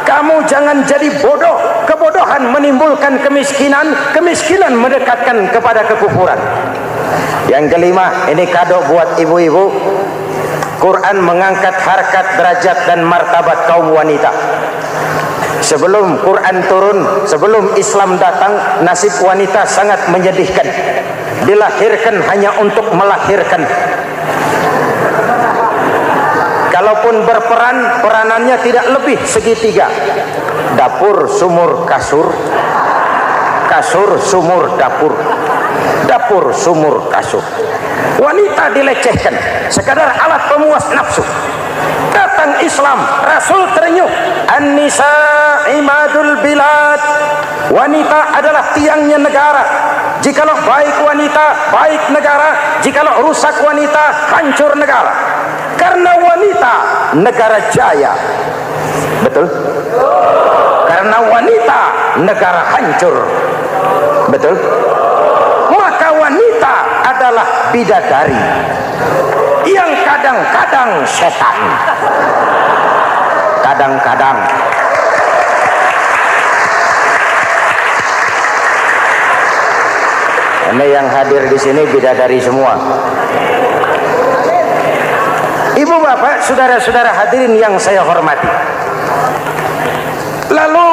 kamu jangan jadi bodoh. Kebodohan menimbulkan kemiskinan, kemiskinan mendekatkan kepada kekufuran. Yang kelima, ini kado buat ibu-ibu, Quran mengangkat harkat, derajat dan martabat kaum wanita. Sebelum Quran turun, sebelum Islam datang, nasib wanita sangat menyedihkan. Dilahirkan hanya untuk melahirkan. Kalaupun berperan, peranannya tidak lebih segitiga. Dapur, sumur, kasur. Kasur, sumur, dapur. Dapur, sumur, kasur. Wanita dilecehkan, sekadar alat pemuas nafsu. Datang Islam, Rasul terenyuh, An-nisa imadul bilad. Wanita adalah tiangnya negara. Jikalau baik wanita, baik negara. Jikalau rusak wanita, hancur negara. Karena wanita, negara jaya. Betul? Karena wanita, negara hancur. Betul? Maka wanita adalah bidadari yang kadang-kadang setan. Kadang-kadang. Ini yang hadir di sini bidadari semua. Ibu bapak, saudara-saudara hadirin yang saya hormati. Lalu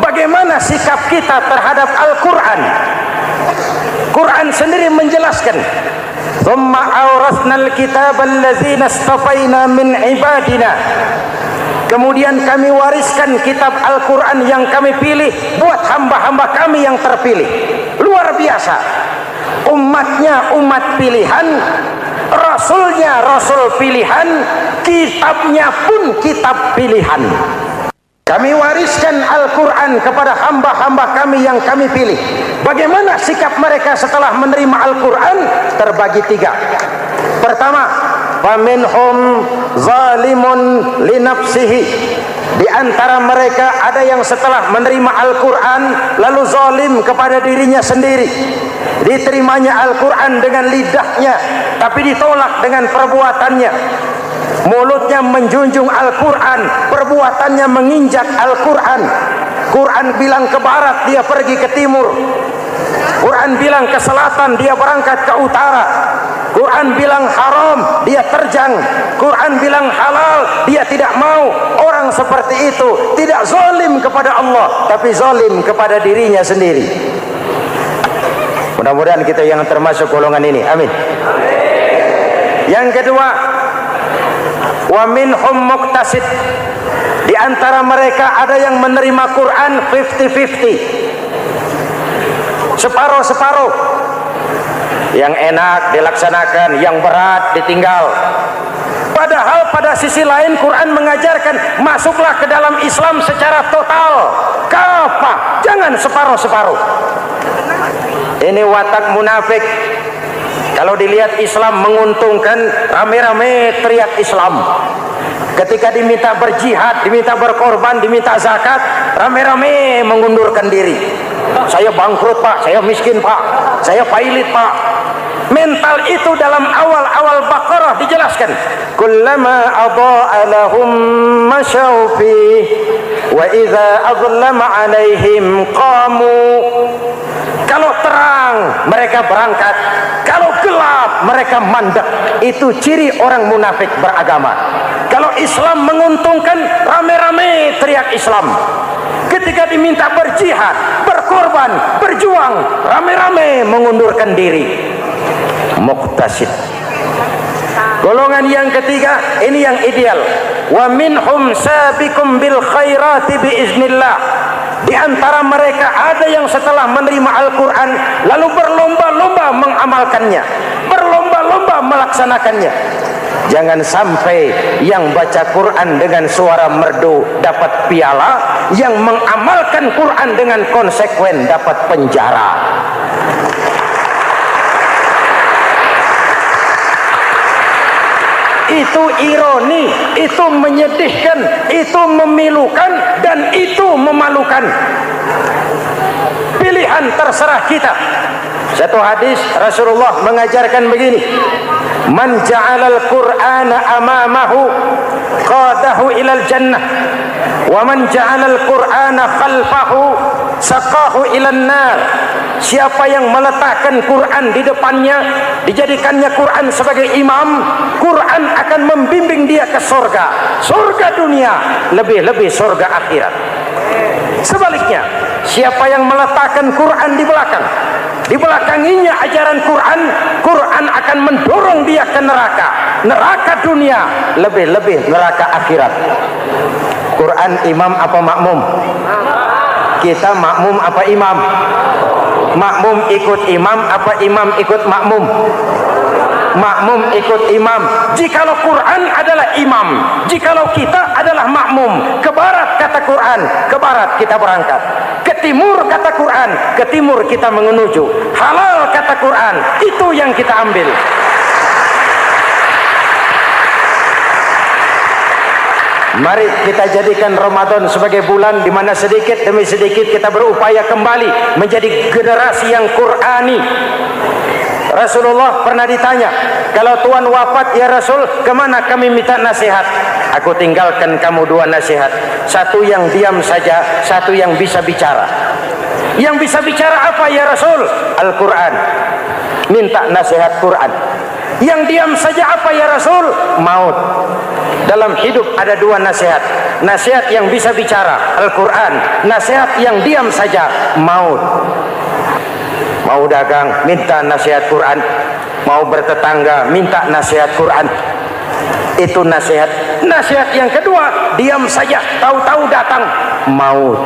bagaimana sikap kita terhadap Al-Quran? Quran sendiri menjelaskan, "Tsumma awrasnal kitaba allazina istafaina min ibadina." Kemudian kami wariskan kitab Al-Quran yang kami pilih buat hamba-hamba kami yang terpilih. Luar biasa. Umatnya umat pilihan, Rasulnya Rasul pilihan, kitabnya pun kitab pilihan. Kami wariskan Al-Quran kepada hamba-hamba kami yang kami pilih. Bagaimana sikap mereka setelah menerima Al-Quran? Terbagi tiga. Pertama, faminhum zalimun linafsihi. Di antara mereka ada yang setelah menerima Al-Quran lalu zalim kepada dirinya sendiri. Diterimanya Al-Quran dengan lidahnya, tapi ditolak dengan perbuatannya. Mulutnya menjunjung Al-Quran, perbuatannya menginjak Al-Quran. Quran bilang ke barat, dia pergi ke timur. Quran bilang ke selatan, dia berangkat ke utara. Quran bilang haram, dia terjang. Quran bilang halal, dia tidak mau. Orang seperti itu tidak zalim kepada Allah, tapi zalim kepada dirinya sendiri. Mudah-mudahan kita yang termasuk golongan ini. Amin. Yang kedua, wa minhum muqtasid. Di antara mereka ada yang menerima Quran 50-50. Separuh-separuh. Yang enak dilaksanakan, yang berat ditinggal. Padahal pada sisi lain Quran mengajarkan masuklah ke dalam Islam secara total, kafah, jangan separuh-separuh. Ini watak munafik. Kalau dilihat Islam menguntungkan, rame-rame teriak Islam. Ketika diminta berjihad, diminta berkorban, diminta zakat, rame-rame mengundurkan diri. Saya bangkrut pak, saya miskin pak, saya pailit pak. Mental itu dalam awal-awal Baqarah dijelaskan. Kullama adha'a lahum masyaw fi wa idza adlama alaihim qamu. Kalau terang mereka berangkat, kalau gelap mereka mandek. Itu ciri orang munafik beragama. Kalau Islam menguntungkan, rame-rame teriak Islam. Ketika diminta berjihad, berkorban, berjuang, rame-rame mengundurkan diri. Muqtasid. Golongan yang ketiga, ini yang ideal. Wa minhum sabiqum bil khairati biiznillah. Di antara mereka ada yang setelah menerima Al-Quran lalu berlomba-lomba mengamalkannya, berlomba-lomba melaksanakannya. Jangan sampai yang baca Quran dengan suara merdu dapat piala, yang mengamalkan Quran dengan konsekuen dapat penjara. Itu ironi, itu menyedihkan, itu memilukan, dan itu memalukan. Pilihan terserah kita. Satu hadis Rasulullah mengajarkan begini: man ja'alal Qur'ana amamahu qadahu ilal jannah, wa man ja'alal Qur'ana khalfahu saqahu ilan nar. Siapa yang meletakkan Quran di depannya, dijadikannya Quran sebagai imam, Quran akan membimbing dia ke surga, surga dunia, lebih-lebih surga akhirat. Sebaliknya, siapa yang meletakkan Quran di belakang, dibelakanginya ajaran Quran, Quran akan mendorong dia ke neraka, neraka dunia, lebih-lebih neraka akhirat. Quran imam apa makmum? Kita makmum apa imam? Makmum ikut imam apa imam ikut makmum? Makmum ikut imam. Jikalau Quran adalah imam, jikalau kita adalah makmum. Ke barat kata Quran, ke barat kita berangkat. Ke timur kata Quran, ke timur kita menuju. Halal kata Quran, itu yang kita ambil. Mari kita jadikan Ramadan sebagai bulan di mana sedikit demi sedikit kita berupaya kembali menjadi generasi yang Qurani. Rasulullah pernah ditanya, kalau Tuhan wafat ya Rasul, kemana kami minta nasihat? Aku tinggalkan kamu dua nasihat. Satu yang diam saja, satu yang bisa bicara. Yang bisa bicara apa ya Rasul? Al-Quran. Minta nasihat Quran. Yang diam saja apa ya Rasul? Maut. Dalam hidup ada dua nasihat. Nasihat yang bisa bicara, Al-Quran. Nasihat yang diam saja, maut. Mau dagang, minta nasihat Quran. Mau bertetangga, minta nasihat Quran. Itu nasihat. Nasihat yang kedua, diam saja, tahu-tahu datang maut.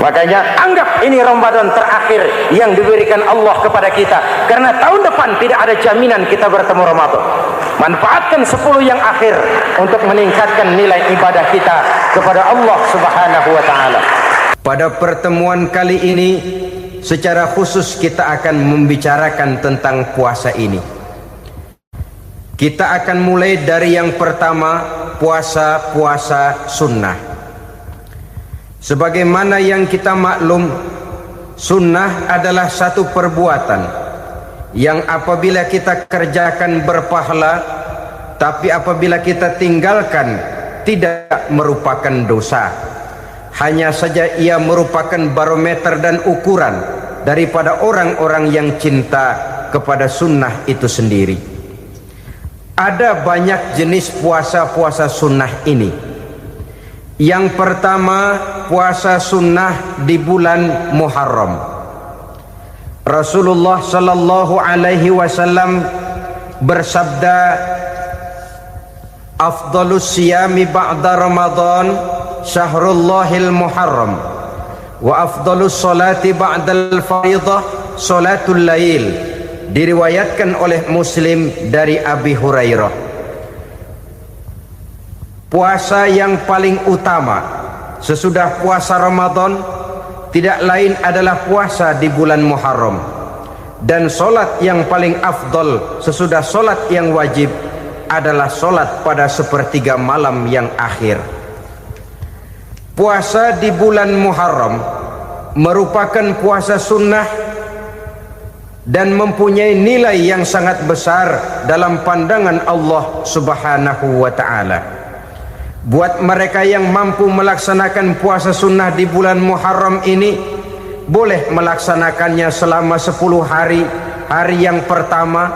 Makanya anggap ini Ramadan terakhir yang diberikan Allah kepada kita, karena tahun depan tidak ada jaminan kita bertemu Ramadan. Manfaatkan 10 yang akhir untuk meningkatkan nilai ibadah kita kepada Allah Subhanahu wa taala. Pada pertemuan kali ini secara khusus kita akan membicarakan tentang puasa ini. Kita akan mulai dari yang pertama, puasa sunnah. Sebagaimana yang kita maklum, sunnah adalah satu perbuatan yang apabila kita kerjakan berpahala, tapi apabila kita tinggalkan tidak merupakan dosa. Hanya saja ia merupakan barometer dan ukuran daripada orang-orang yang cinta kepada sunnah itu sendiri. Ada banyak jenis puasa sunnah ini. Yang pertama, puasa sunnah di bulan Muharram. Rasulullah sallallahu alaihi wasallam bersabda, "Afdhalus siyami ba'da Ramadan syahrullahil Muharram, wa afdhalus salati ba'dal fardhah salatul lail." Diriwayatkan oleh Muslim dari Abi Hurairah. Puasa yang paling utama sesudah puasa Ramadan tidak lain adalah puasa di bulan Muharram, dan solat yang paling afdol sesudah solat yang wajib adalah solat pada sepertiga malam yang akhir. Puasa di bulan Muharram merupakan puasa sunnah dan mempunyai nilai yang sangat besar dalam pandangan Allah Subhanahu wa ta'ala. Buat mereka yang mampu melaksanakan puasa sunnah di bulan Muharram ini, boleh melaksanakannya selama 10 hari. Hari yang pertama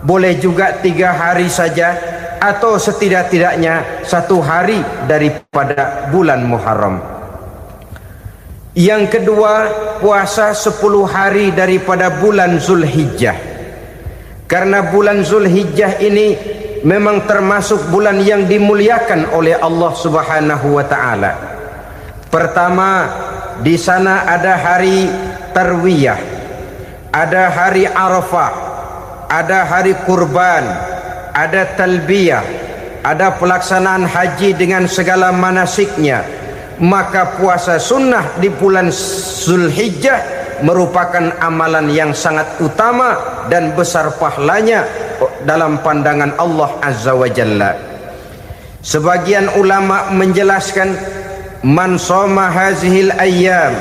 boleh juga 3 hari saja, atau setidak-tidaknya 1 hari daripada bulan Muharram. Yang kedua, puasa 10 hari daripada bulan Zulhijjah. Karena bulan Zulhijjah ini memang termasuk bulan yang dimuliakan oleh Allah Subhanahu wa taala. Pertama, di sana ada hari Tarwiyah, ada hari Arafah, ada hari kurban, ada talbiyah, ada pelaksanaan haji dengan segala manasiknya. Maka puasa sunnah di bulan Zulhijjah merupakan amalan yang sangat utama dan besar pahalanya dalam pandangan Allah Azza wa Jalla. Sebagian ulama menjelaskan, man shoma hazihil ayyam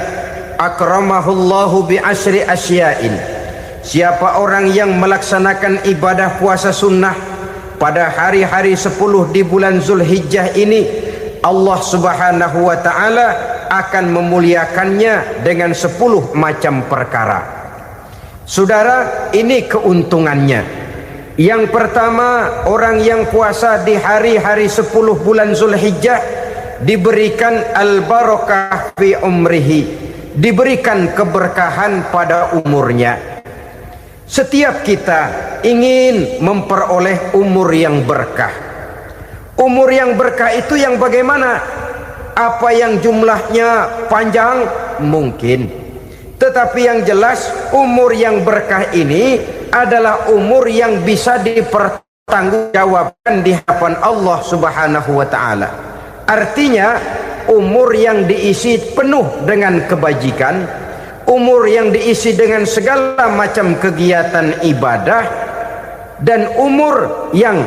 akramahullahu bi asyri asya'in. Siapa orang yang melaksanakan ibadah puasa sunnah pada hari-hari 10 di bulan Zulhijjah ini, Allah Subhanahu wa ta'ala akan memuliakannya dengan 10 macam perkara. Saudara, ini keuntungannya. Yang pertama, orang yang puasa di hari-hari 10 bulan Zulhijjah diberikan al-barakah fi umrihi, diberikan keberkahan pada umurnya. Setiap kita ingin memperoleh umur yang berkah. Umur yang berkah itu yang bagaimana? Apa yang jumlahnya panjang? Mungkin. Tetapi yang jelas, umur yang berkah ini adalah umur yang bisa dipertanggungjawabkan di hadapan Allah Subhanahu wa ta'ala. Artinya, umur yang diisi penuh dengan kebajikan, umur yang diisi dengan segala macam kegiatan ibadah, dan umur yang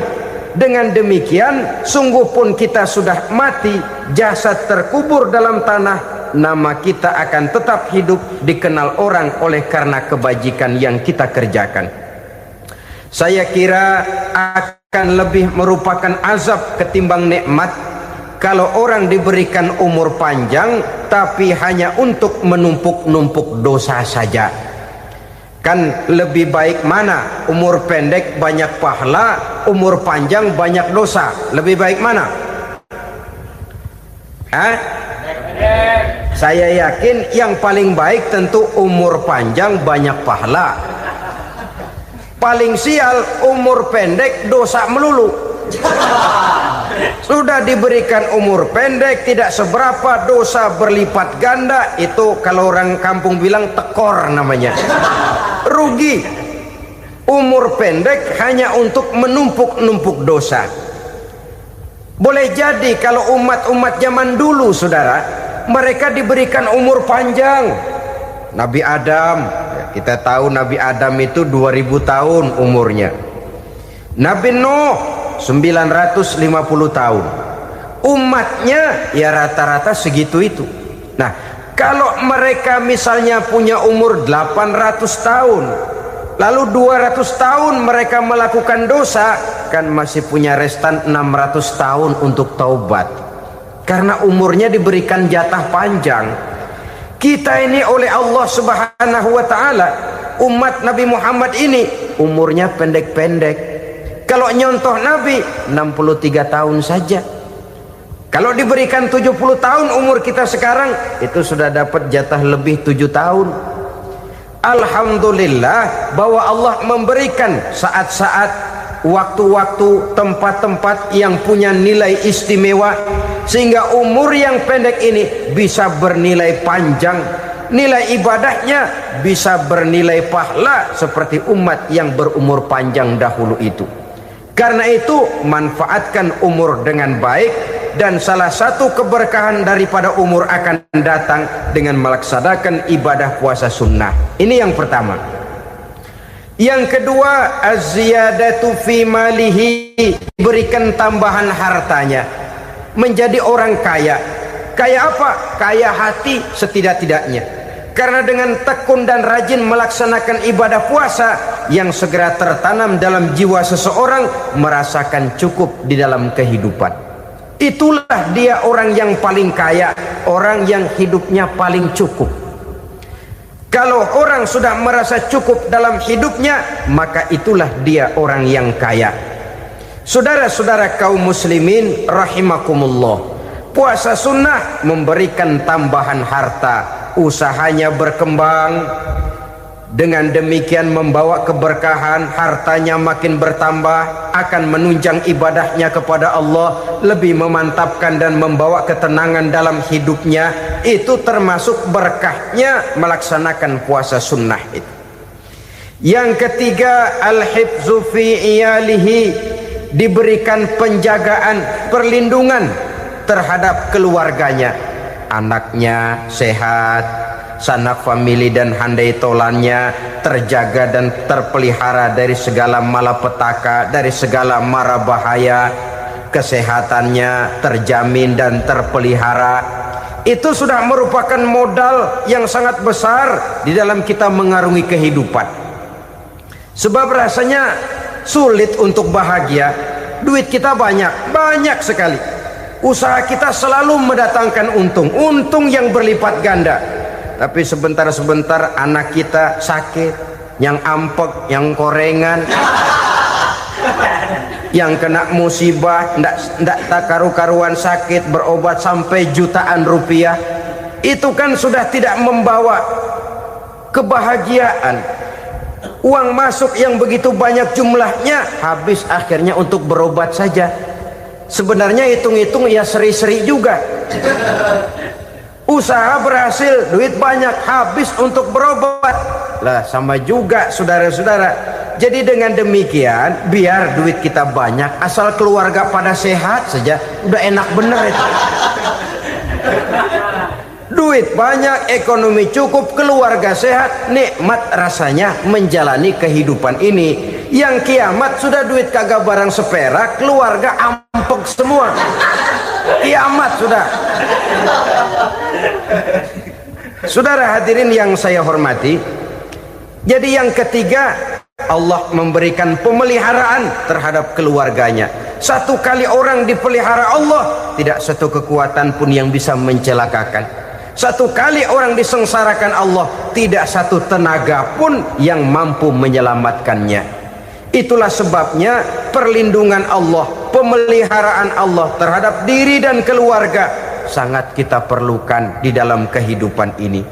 dengan demikian sungguh pun kita sudah mati, jasad terkubur dalam tanah, nama kita akan tetap hidup, dikenal orang oleh karena kebajikan yang kita kerjakan. Saya kira akan lebih merupakan azab ketimbang nikmat kalau orang diberikan umur panjang tapi hanya untuk menumpuk-numpuk dosa saja. Kan lebih baik mana? Umur pendek banyak pahala, umur panjang banyak dosa. Lebih baik mana? Saya yakin yang paling baik tentu umur panjang banyak pahala. Paling sial umur pendek dosa melulu. Sudah diberikan umur pendek, tidak seberapa, dosa berlipat ganda. Itu kalau orang kampung bilang tekor namanya. Rugi. Umur pendek hanya untuk menumpuk-numpuk dosa. Boleh jadi kalau umat-umat zaman dulu, saudara, mereka diberikan umur panjang. Nabi Adam, kita tahu Nabi Adam itu 2000 tahun umurnya. Nabi Nuh 950 tahun. Umatnya ya rata-rata segitu itu. Nah, kalau mereka misalnya punya umur 800 tahun, lalu 200 tahun mereka melakukan dosa, kan masih punya restan 600 tahun untuk taubat. Karena umurnya diberikan jatah panjang. Kita ini oleh Allah Subhanahu wa taala, umat Nabi Muhammad ini umurnya pendek-pendek. Kalau nyontoh Nabi 63 tahun saja. Kalau diberikan 70 tahun umur kita sekarang, itu sudah dapat jatah lebih 7 tahun. Alhamdulillah bahwa Allah memberikan saat-saat, waktu-waktu, tempat-tempat yang punya nilai istimewa, sehingga umur yang pendek ini bisa bernilai panjang, nilai ibadahnya bisa bernilai pahala seperti umat yang berumur panjang dahulu itu. Karena itu manfaatkan umur dengan baik, dan salah satu keberkahan daripada umur akan datang dengan melaksanakan ibadah puasa sunnah. Ini yang pertama. Yang kedua, az-ziyadatu fi malihi, berikan tambahan hartanya, menjadi orang kaya. Kaya apa? Kaya hati setidak-tidaknya. Karena dengan tekun dan rajin melaksanakan ibadah puasa, yang segera tertanam dalam jiwa seseorang merasakan cukup di dalam kehidupan. Itulah dia orang yang paling kaya, orang yang hidupnya paling cukup. Kalau orang sudah merasa cukup dalam hidupnya, maka itulah dia orang yang kaya. Saudara-saudara kaum muslimin rahimakumullah, puasa sunnah memberikan tambahan harta, usahanya berkembang, dengan demikian membawa keberkahan, hartanya makin bertambah, akan menunjang ibadahnya kepada Allah, lebih memantapkan dan membawa ketenangan dalam hidupnya. Itu termasuk berkahnya melaksanakan puasa sunnah itu. Yang ketiga, al-hifzu fi iyalihi, diberikan penjagaan, perlindungan terhadap keluarganya, anaknya sehat, sanak famili dan handai tolannya terjaga dan terpelihara dari segala malapetaka, dari segala mara bahaya, kesehatannya terjamin dan terpelihara. Itu sudah merupakan modal yang sangat besar di dalam kita mengarungi kehidupan. Sebab rasanya sulit untuk bahagia, duit kita banyak sekali, usaha kita selalu mendatangkan untung yang berlipat ganda. Tapi sebentar-sebentar anak kita sakit, yang ampek, yang korengan, yang kena musibah, ndak tak karu-karuan sakit, berobat sampai jutaan rupiah. Itu kan sudah tidak membawa kebahagiaan. Uang masuk yang begitu banyak jumlahnya, habis akhirnya untuk berobat saja. Sebenarnya hitung-hitung ya seri-seri juga. Usaha berhasil, duit banyak, habis untuk berobat. Lah sama juga saudara-saudara. Jadi dengan demikian, biar duit kita banyak, asal keluarga pada sehat saja, udah enak bener itu. Duit banyak, ekonomi cukup, keluarga sehat, nikmat rasanya menjalani kehidupan ini. Yang kiamat sudah duit kagak barang seperak, keluarga ampek semua. Kiamat sudah. Saudara hadirin yang saya hormati, jadi yang ketiga, Allah memberikan pemeliharaan terhadap keluarganya. Satu kali orang dipelihara Allah, tidak satu kekuatan pun yang bisa mencelakakan. Satu kali orang disengsarakan Allah, tidak satu tenaga pun yang mampu menyelamatkannya. Itulah sebabnya perlindungan Allah, pemeliharaan Allah terhadap diri dan keluarga sangat kita perlukan di dalam kehidupan ini.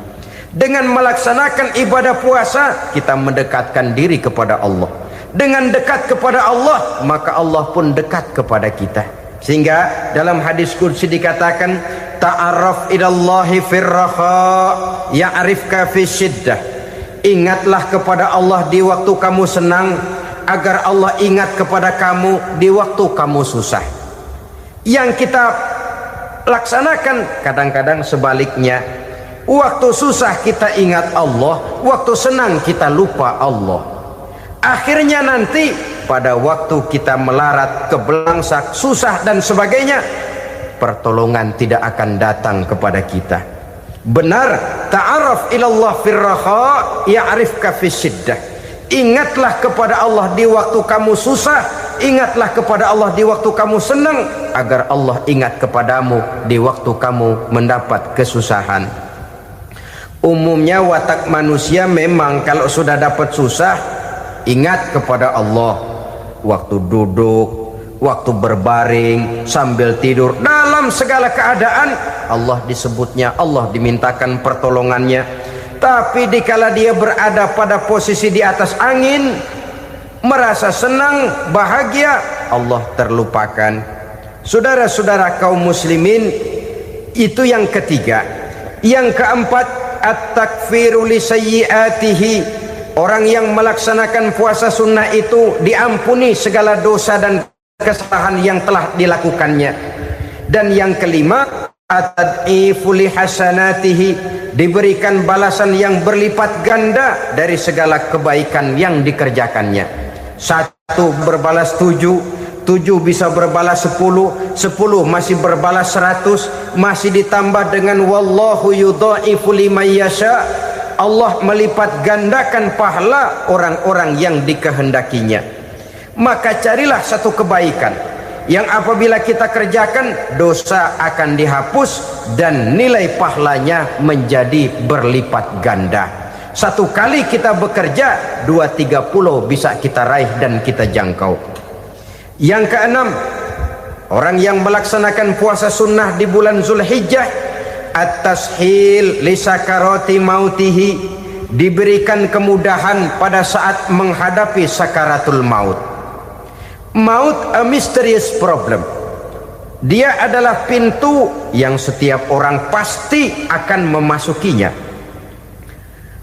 Dengan melaksanakan ibadah puasa, kita mendekatkan diri kepada Allah. Dengan dekat kepada Allah, maka Allah pun dekat kepada kita. Sehingga dalam hadis qudsi dikatakan, ta'arraf ilallahi firraha ya'rifka fi syiddah. Ingatlah kepada Allah di waktu kamu senang, agar Allah ingat kepada kamu di waktu kamu susah. Yang kita laksanakan kadang-kadang sebaliknya. Waktu susah kita ingat Allah, waktu senang kita lupa Allah. Akhirnya nanti pada waktu kita melarat, kebelangsak, susah dan sebagainya, pertolongan tidak akan datang kepada kita. Benar, ta'araf ilallah firraha ya'rifka fisyiddah. Ingatlah kepada Allah di waktu kamu susah, ingatlah kepada Allah di waktu kamu senang, agar Allah ingat kepadamu di waktu kamu mendapat kesusahan. Umumnya watak manusia memang kalau sudah dapat susah, ingat kepada Allah waktu duduk, waktu berbaring, sambil tidur, dalam segala keadaan Allah disebutnya, Allah dimintakan pertolongannya. Tapi dikala dia berada pada posisi di atas angin, merasa senang, bahagia, Allah terlupakan. Saudara-saudara kaum muslimin, itu yang ketiga. Yang keempat, at-takfiru li sayyiatihi. Orang yang melaksanakan puasa sunnah itu diampuni segala dosa dan kesalahan yang telah dilakukannya. Dan yang kelima, at-tad'ifu li hasanatihi, diberikan balasan yang berlipat ganda dari segala kebaikan yang dikerjakannya. 1 berbalas 7, 7 bisa berbalas 10, 10 masih berbalas 100, masih ditambah dengan wallahu yudha'ifu liman yasha. Allah melipat gandakan pahala orang-orang yang dikehendakinya. Maka carilah satu kebaikan yang apabila kita kerjakan, dosa akan dihapus dan nilai pahalanya menjadi berlipat ganda. Satu kali kita bekerja, 2-3 pulau bisa kita raih dan kita jangkau. Yang keenam, orang yang melaksanakan puasa sunnah di bulan Zulhijjah, at-tashil li sakarati mautihi, diberikan kemudahan pada saat menghadapi sakaratul maut. Maut a mysterious problem. Dia adalah pintu yang setiap orang pasti akan memasukinya.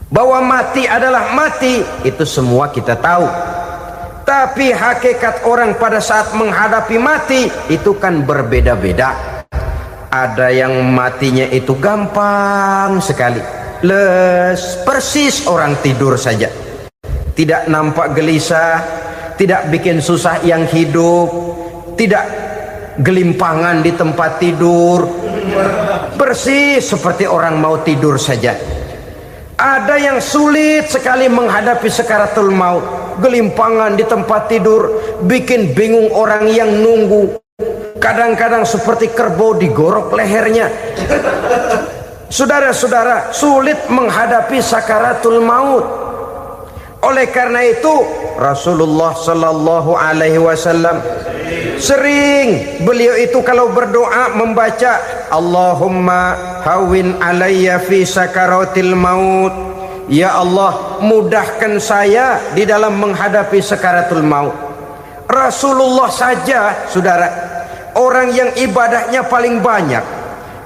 Bahwa mati adalah mati, itu semua kita tahu. Tapi hakikat orang pada saat menghadapi mati itu kan berbeda-beda. Ada yang matinya itu gampang sekali, persis orang tidur saja, tidak nampak gelisah, tidak bikin susah yang hidup, tidak gelimpangan di tempat tidur, persis seperti orang mau tidur saja. Ada yang sulit sekali menghadapi sakaratul maut, gelimpangan di tempat tidur, bikin bingung orang yang nunggu. Kadang-kadang seperti kerbau digorok lehernya. Saudara-saudara, sulit menghadapi sakaratul maut. Oleh karena itu Rasulullah sallallahu alaihi wasallam sering beliau itu kalau berdoa membaca Allahumma hawin alayya fi sakaratil maut. Ya Allah, mudahkan saya di dalam menghadapi sakaratul maut. Rasulullah saja, saudara, orang yang ibadahnya paling banyak,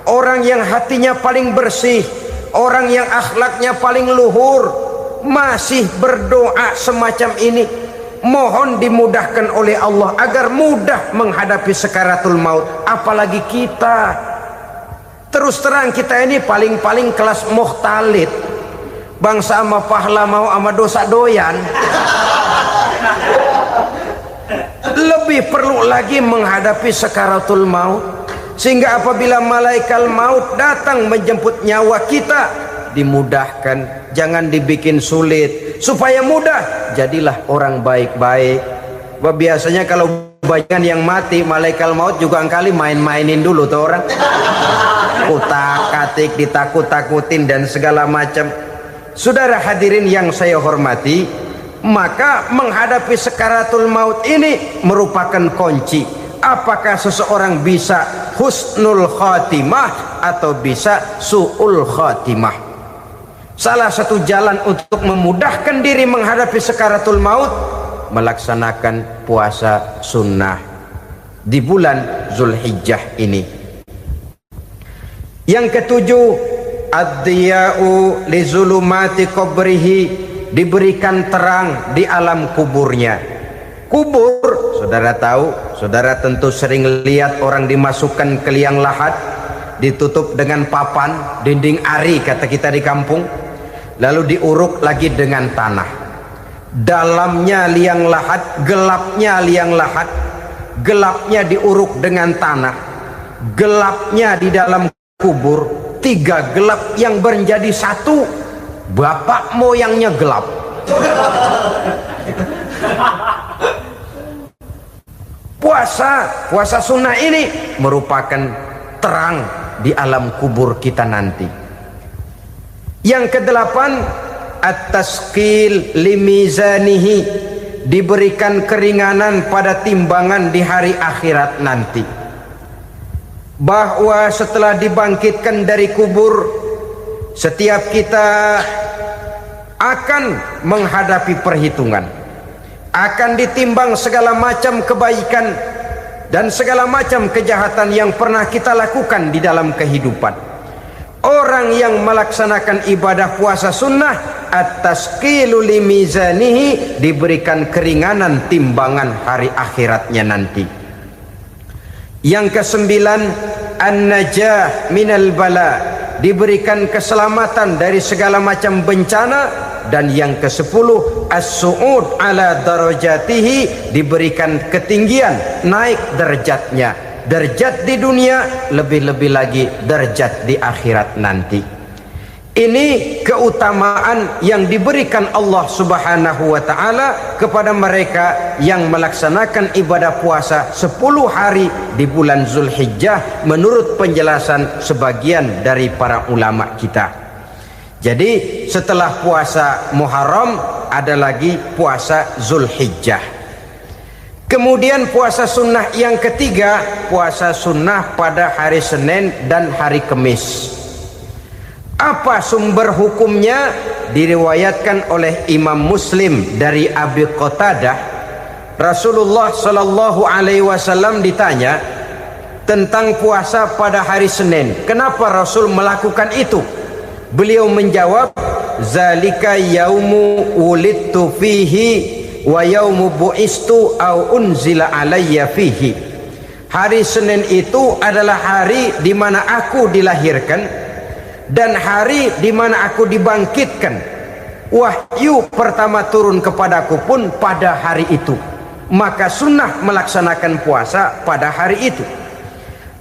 orang yang hatinya paling bersih, orang yang akhlaknya paling luhur, masih berdoa semacam ini. Mohon dimudahkan oleh Allah agar mudah menghadapi sakaratul maut. Apalagi kita, terus terang kita ini paling-paling kelas muhtalid, bangsa sama pahala mau sama dosa doyan. Lebih perlu lagi menghadapi sakaratul maut, sehingga apabila malaikat maut datang menjemput nyawa kita, dimudahkan, jangan dibikin sulit, supaya mudah. Jadilah orang baik-baik. Biasanya kalau banyak yang mati, malaikat maut juga kali main-mainin dulu tuh orang, utak-atik, ditakut-takutin dan segala macam. Saudara hadirin yang saya hormati, maka menghadapi sakaratul maut ini merupakan kunci. Apakah seseorang bisa husnul khatimah atau bisa su'ul khatimah? Salah satu jalan untuk memudahkan diri menghadapi sakaratul maut, melaksanakan puasa sunnah di bulan Zulhijjah ini. Yang ketujuh, ad-diya'u li zulumati qabrihi, diberikan terang di alam kuburnya. Kubur, saudara tahu, saudara tentu sering lihat orang dimasukkan ke liang lahat, ditutup dengan papan, dinding ari kata kita di kampung, lalu diuruk lagi dengan tanah. Dalamnya liang lahat, gelapnya liang lahat, gelapnya diuruk dengan tanah, gelapnya di dalam kubur, tiga gelap yang menjadi satu. Bapak moyangnya gelap. Puasa sunnah ini merupakan terang di alam kubur kita nanti. Yang kedelapan, at-tasqil limizanihi, diberikan keringanan pada timbangan di hari akhirat nanti. Bahwa setelah dibangkitkan dari kubur, setiap kita akan menghadapi perhitungan, akan ditimbang segala macam kebaikan dan segala macam kejahatan yang pernah kita lakukan di dalam kehidupan. Orang yang melaksanakan ibadah puasa sunnah, at-tasqilu limizanihi, diberikan keringanan timbangan hari akhiratnya nanti. Yang kesembilan, an-najah minal bala, diberikan keselamatan dari segala macam bencana. Dan yang kesepuluh, as-su'ud ala darajatihi, diberikan ketinggian, naik derajatnya, derajat di dunia, lebih-lebih lagi derajat di akhirat nanti. Ini keutamaan yang diberikan Allah Subhanahu wa ta'ala kepada mereka yang melaksanakan ibadah puasa 10 hari di bulan Zulhijjah menurut penjelasan sebagian dari para ulama kita. Jadi setelah puasa Muharram ada lagi puasa Zulhijjah. Kemudian puasa sunnah yang ketiga, puasa sunnah pada hari Senin dan hari Kamis. Apa sumber hukumnya? Diriwayatkan oleh Imam Muslim dari Abi Qatadah, Rasulullah Shallallahu Alaihi Wasallam ditanya tentang puasa pada hari Senin. Kenapa Rasul melakukan itu? Beliau menjawab, zalika yaumu wulidtu fihi wa yaumu bu'istu au unzila alayya fihi. Hari Senin itu adalah hari di mana aku dilahirkan dan hari di mana aku dibangkitkan. Wahyu pertama turun kepadaku pun pada hari itu. Maka sunnah melaksanakan puasa pada hari itu.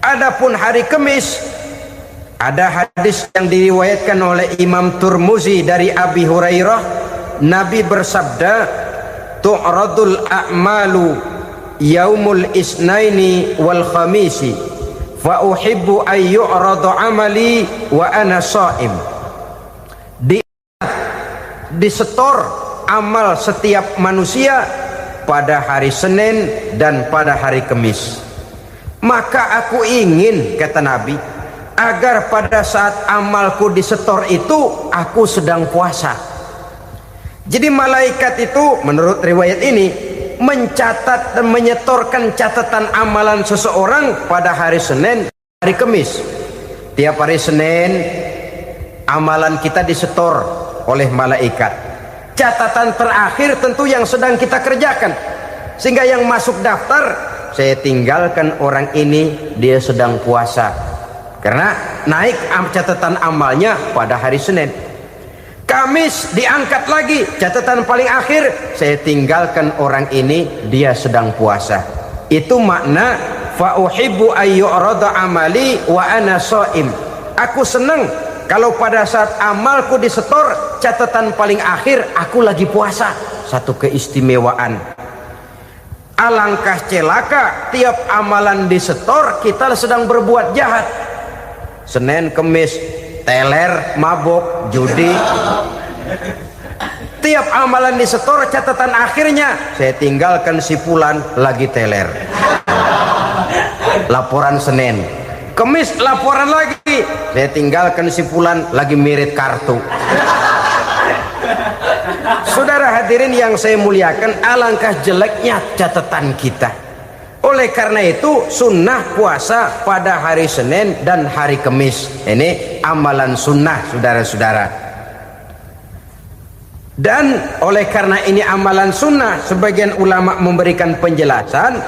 Adapun hari Kamis, ada hadis yang diriwayatkan oleh Imam Turmuzi dari Abi Hurairah, Nabi bersabda, tu'radul a'malu yaumul isnaini wal khamisi fa uhibbu ay yu'radu amali wa ana sha'im. Disetor amal setiap manusia pada hari Senin dan pada hari Kamis. Maka aku ingin, kata Nabi, agar pada saat amalku disetor itu aku sedang puasa. Jadi malaikat itu menurut riwayat ini mencatat dan menyetorkan catatan amalan seseorang pada hari Senin, hari Kamis. Tiap hari Senin amalan kita disetor oleh malaikat. Catatan terakhir tentu yang sedang kita kerjakan, sehingga yang masuk daftar, saya tinggalkan orang ini, dia sedang puasa, karena naik catatan amalnya pada hari Senin. Kamis diangkat lagi, catatan paling akhir, saya tinggalkan orang ini, dia sedang puasa. Itu makna fa uhibbu ayyurada amali wa ana shaim. Aku senang kalau pada saat amalku disetor, catatan paling akhir aku lagi puasa. Satu keistimewaan. Alangkah celaka tiap amalan disetor kita sedang berbuat jahat. Senin, Kemis, teler, mabok, judi. Tiap amalan disetor, catatan akhirnya saya tinggalkan si fulan lagi teler. Laporan Senin. Kemis laporan lagi, saya tinggalkan si fulan lagi mirip kartu. saudara hadirin yang saya muliakan, alangkah jeleknya catatan kita. Oleh karena itu sunnah puasa pada hari Senin dan hari Kamis. Ini amalan sunnah saudara-saudara. Dan oleh karena ini amalan sunnah, sebagian ulama memberikan penjelasan,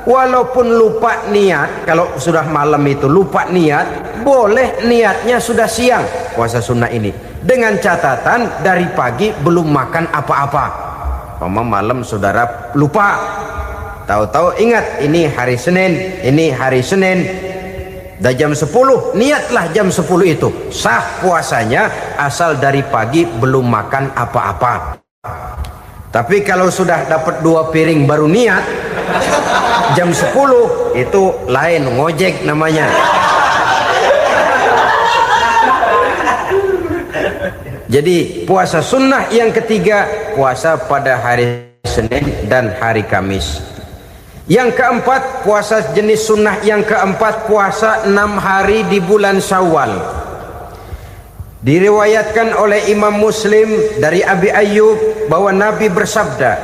walaupun lupa niat, kalau sudah malam itu lupa niat, boleh niatnya sudah siang puasa sunnah ini, dengan catatan dari pagi belum makan apa-apa. Malam saudara lupa, tahu-tahu ingat ini hari Senin, dah jam 10, niatlah jam 10 itu, sah puasanya asal dari pagi belum makan apa-apa. Tapi kalau sudah dapat 2 piring baru niat jam 10, itu lain, ngojek namanya. Jadi puasa sunnah yang ketiga, puasa pada hari Senin dan hari Kamis. Yang keempat, puasa jenis sunnah yang keempat, puasa 6 hari di bulan Syawal. Diriwayatkan oleh Imam Muslim dari Abi Ayyub bahwa Nabi bersabda,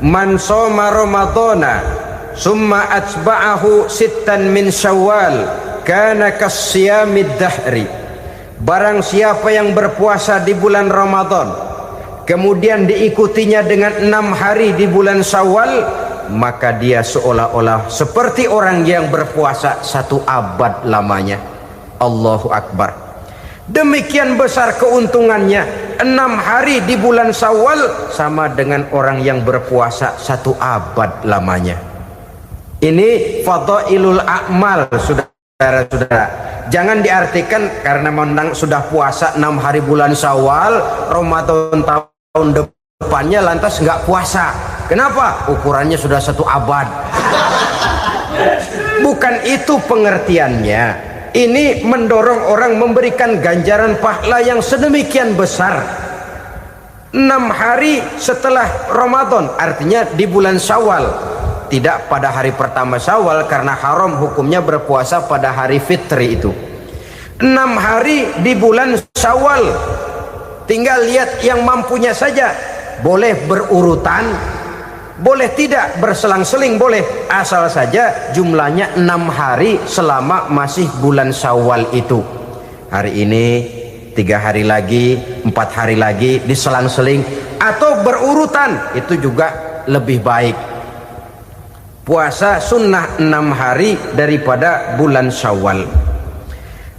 "Man shoma Ramadhana summa atba'ahu sittan min Syawal kana kasyamid dahri." Barang siapa yang berpuasa di bulan Ramadan kemudian diikutinya dengan 6 hari di bulan Syawal, maka dia seolah-olah seperti orang yang berpuasa 1 abad lamanya. Allahu Akbar. Demikian besar keuntungannya. 6 hari di bulan Syawal sama dengan orang yang berpuasa 1 abad lamanya. Ini fadailul a'mal saudara-saudara. Jangan diartikan karena menang sudah puasa 6 hari bulan Syawal, Ramadan tahun depannya lantas nggak puasa. Kenapa? Ukurannya sudah 1 abad. Bukan itu pengertiannya. Ini mendorong orang memberikan ganjaran pahala yang sedemikian besar. 6 hari setelah Ramadan, artinya di bulan Syawal. Tidak pada hari pertama Syawal, karena haram hukumnya berpuasa pada hari fitri itu. 6 hari di bulan Syawal. Tinggal lihat yang mampunya saja. Boleh berurutan, boleh tidak berselang-seling, boleh, asal saja jumlahnya 6 hari selama masih bulan Syawal itu. Hari ini 3 hari lagi, 4 hari lagi, diselang-seling atau berurutan, itu juga lebih baik. Puasa sunnah 6 hari daripada bulan Syawal.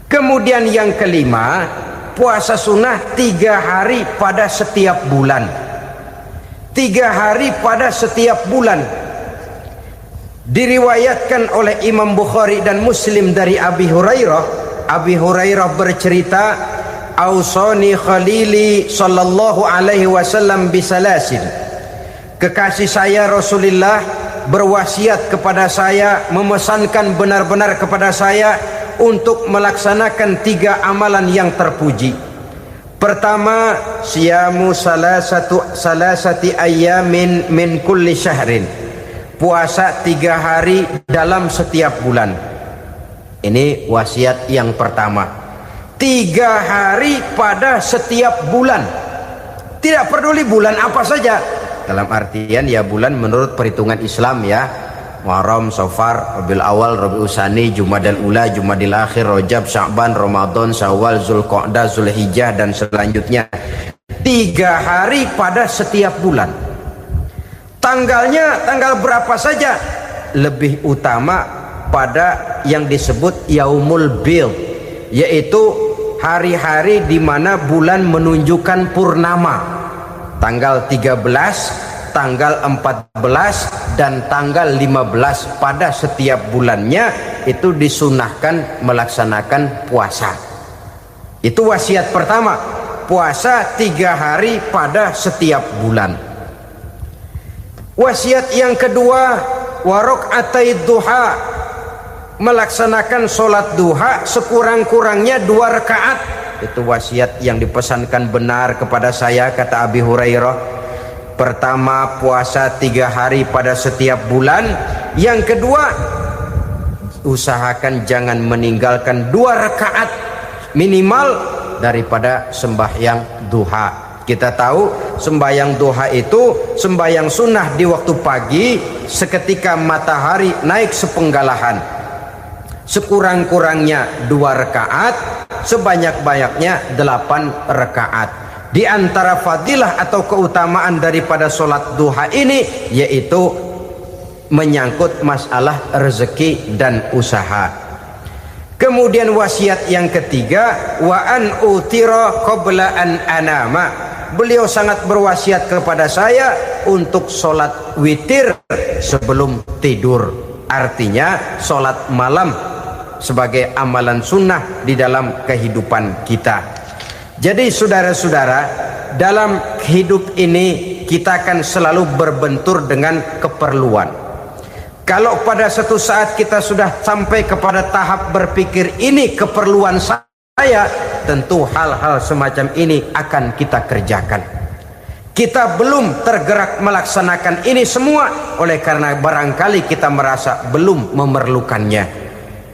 Kemudian yang kelima, puasa sunnah 3 hari pada setiap bulan. 3 hari pada setiap bulan. Diriwayatkan oleh Imam Bukhari dan Muslim dari Abi Hurairah. Abi Hurairah bercerita, "Ausani khalili sallallahu alaihi wasallam bisalasin." Kekasih saya Rasulullah berwasiat kepada saya, memesankan benar-benar kepada saya untuk melaksanakan 3 amalan yang terpuji. Pertama, siyamu salasati ayyamin min kulli syahrin. Puasa 3 hari dalam setiap bulan. Ini wasiat yang pertama. 3 hari pada setiap bulan. Tidak peduli bulan apa saja. Dalam artian ya bulan menurut perhitungan Islam ya. Muharram, Safar, Rabiul Awal, Rabiul Tsani, Jumadal Ula, Jumadil Akhir, Rajab, Sya'ban, Ramadan, Syawal, Zulqa'dah, Zulhijjah dan selanjutnya. 3 hari pada setiap bulan. Tanggalnya tanggal berapa saja. Lebih utama pada yang disebut Yaumul Bid, yaitu hari-hari di mana bulan menunjukkan purnama. Tanggal 13, tanggal 14 dan tanggal 15 pada setiap bulannya itu disunahkan melaksanakan puasa. Itu wasiat pertama, puasa 3 hari pada setiap bulan. Wasiat yang kedua, waraqatai duha, melaksanakan sholat duha sekurang-kurangnya 2 rakaat. Itu wasiat yang dipesankan benar kepada saya, kata Abi Hurairah. Pertama, puasa 3 hari pada setiap bulan. Yang kedua, usahakan jangan meninggalkan 2 rakaat minimal daripada sembahyang duha. Kita tahu sembahyang duha itu sembahyang sunnah di waktu pagi seketika matahari naik sepenggalahan. Sekurang-kurangnya 2 rakaat, sebanyak-banyaknya 8 rakaat. Di antara fadilah atau keutamaan daripada sholat duha ini yaitu menyangkut masalah rezeki dan usaha. Kemudian wasiat yang ketiga, wa an utira qabla an anama. Beliau sangat berwasiat kepada saya untuk sholat witir sebelum tidur. Artinya sholat malam sebagai amalan sunnah di dalam kehidupan kita. Jadi saudara-saudara, dalam hidup ini kita akan selalu berbentur dengan keperluan. Kalau pada satu saat kita sudah sampai kepada tahap berpikir ini keperluan saya, tentu hal-hal semacam ini akan kita kerjakan. Kita belum tergerak melaksanakan ini semua oleh karena barangkali kita merasa belum memerlukannya.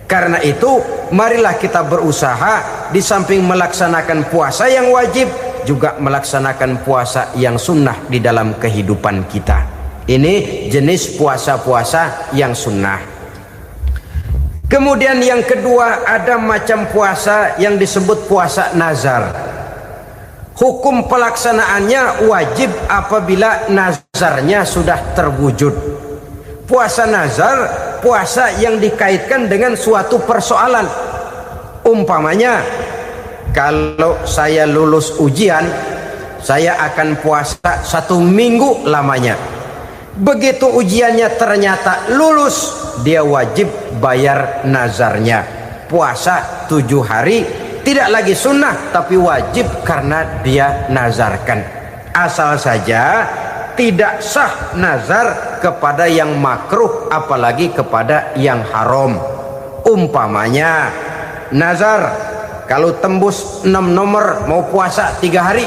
Karena itu marilah kita berusaha di samping melaksanakan puasa yang wajib juga melaksanakan puasa yang sunnah di dalam kehidupan kita. Ini jenis puasa-puasa yang sunnah. Kemudian yang kedua, ada macam puasa yang disebut puasa nazar. Hukum pelaksanaannya wajib apabila nazarnya sudah terwujud. Puasa nazar, puasa yang dikaitkan dengan suatu persoalan. Umpamanya, kalau saya lulus ujian, saya akan puasa 1 minggu lamanya. Begitu ujiannya ternyata lulus, dia wajib bayar nazarnya. Puasa 7 hari, tidak lagi sunnah tapi wajib karena dia nazarkan. Asal saja tidak sah nazar kepada yang makruh apalagi kepada yang haram. Umpamanya nazar kalau tembus 6 nomor mau puasa 3 hari.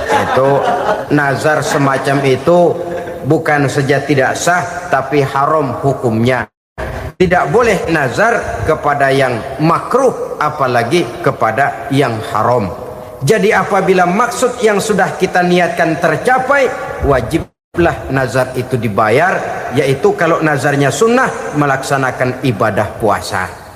Itu nazar semacam itu bukan saja tidak sah tapi haram hukumnya. Tidak boleh nazar kepada yang makruh apalagi kepada yang haram. Jadi apabila maksud yang sudah kita niatkan tercapai, wajiblah nazar itu dibayar, yaitu kalau nazarnya sunnah melaksanakan ibadah puasa.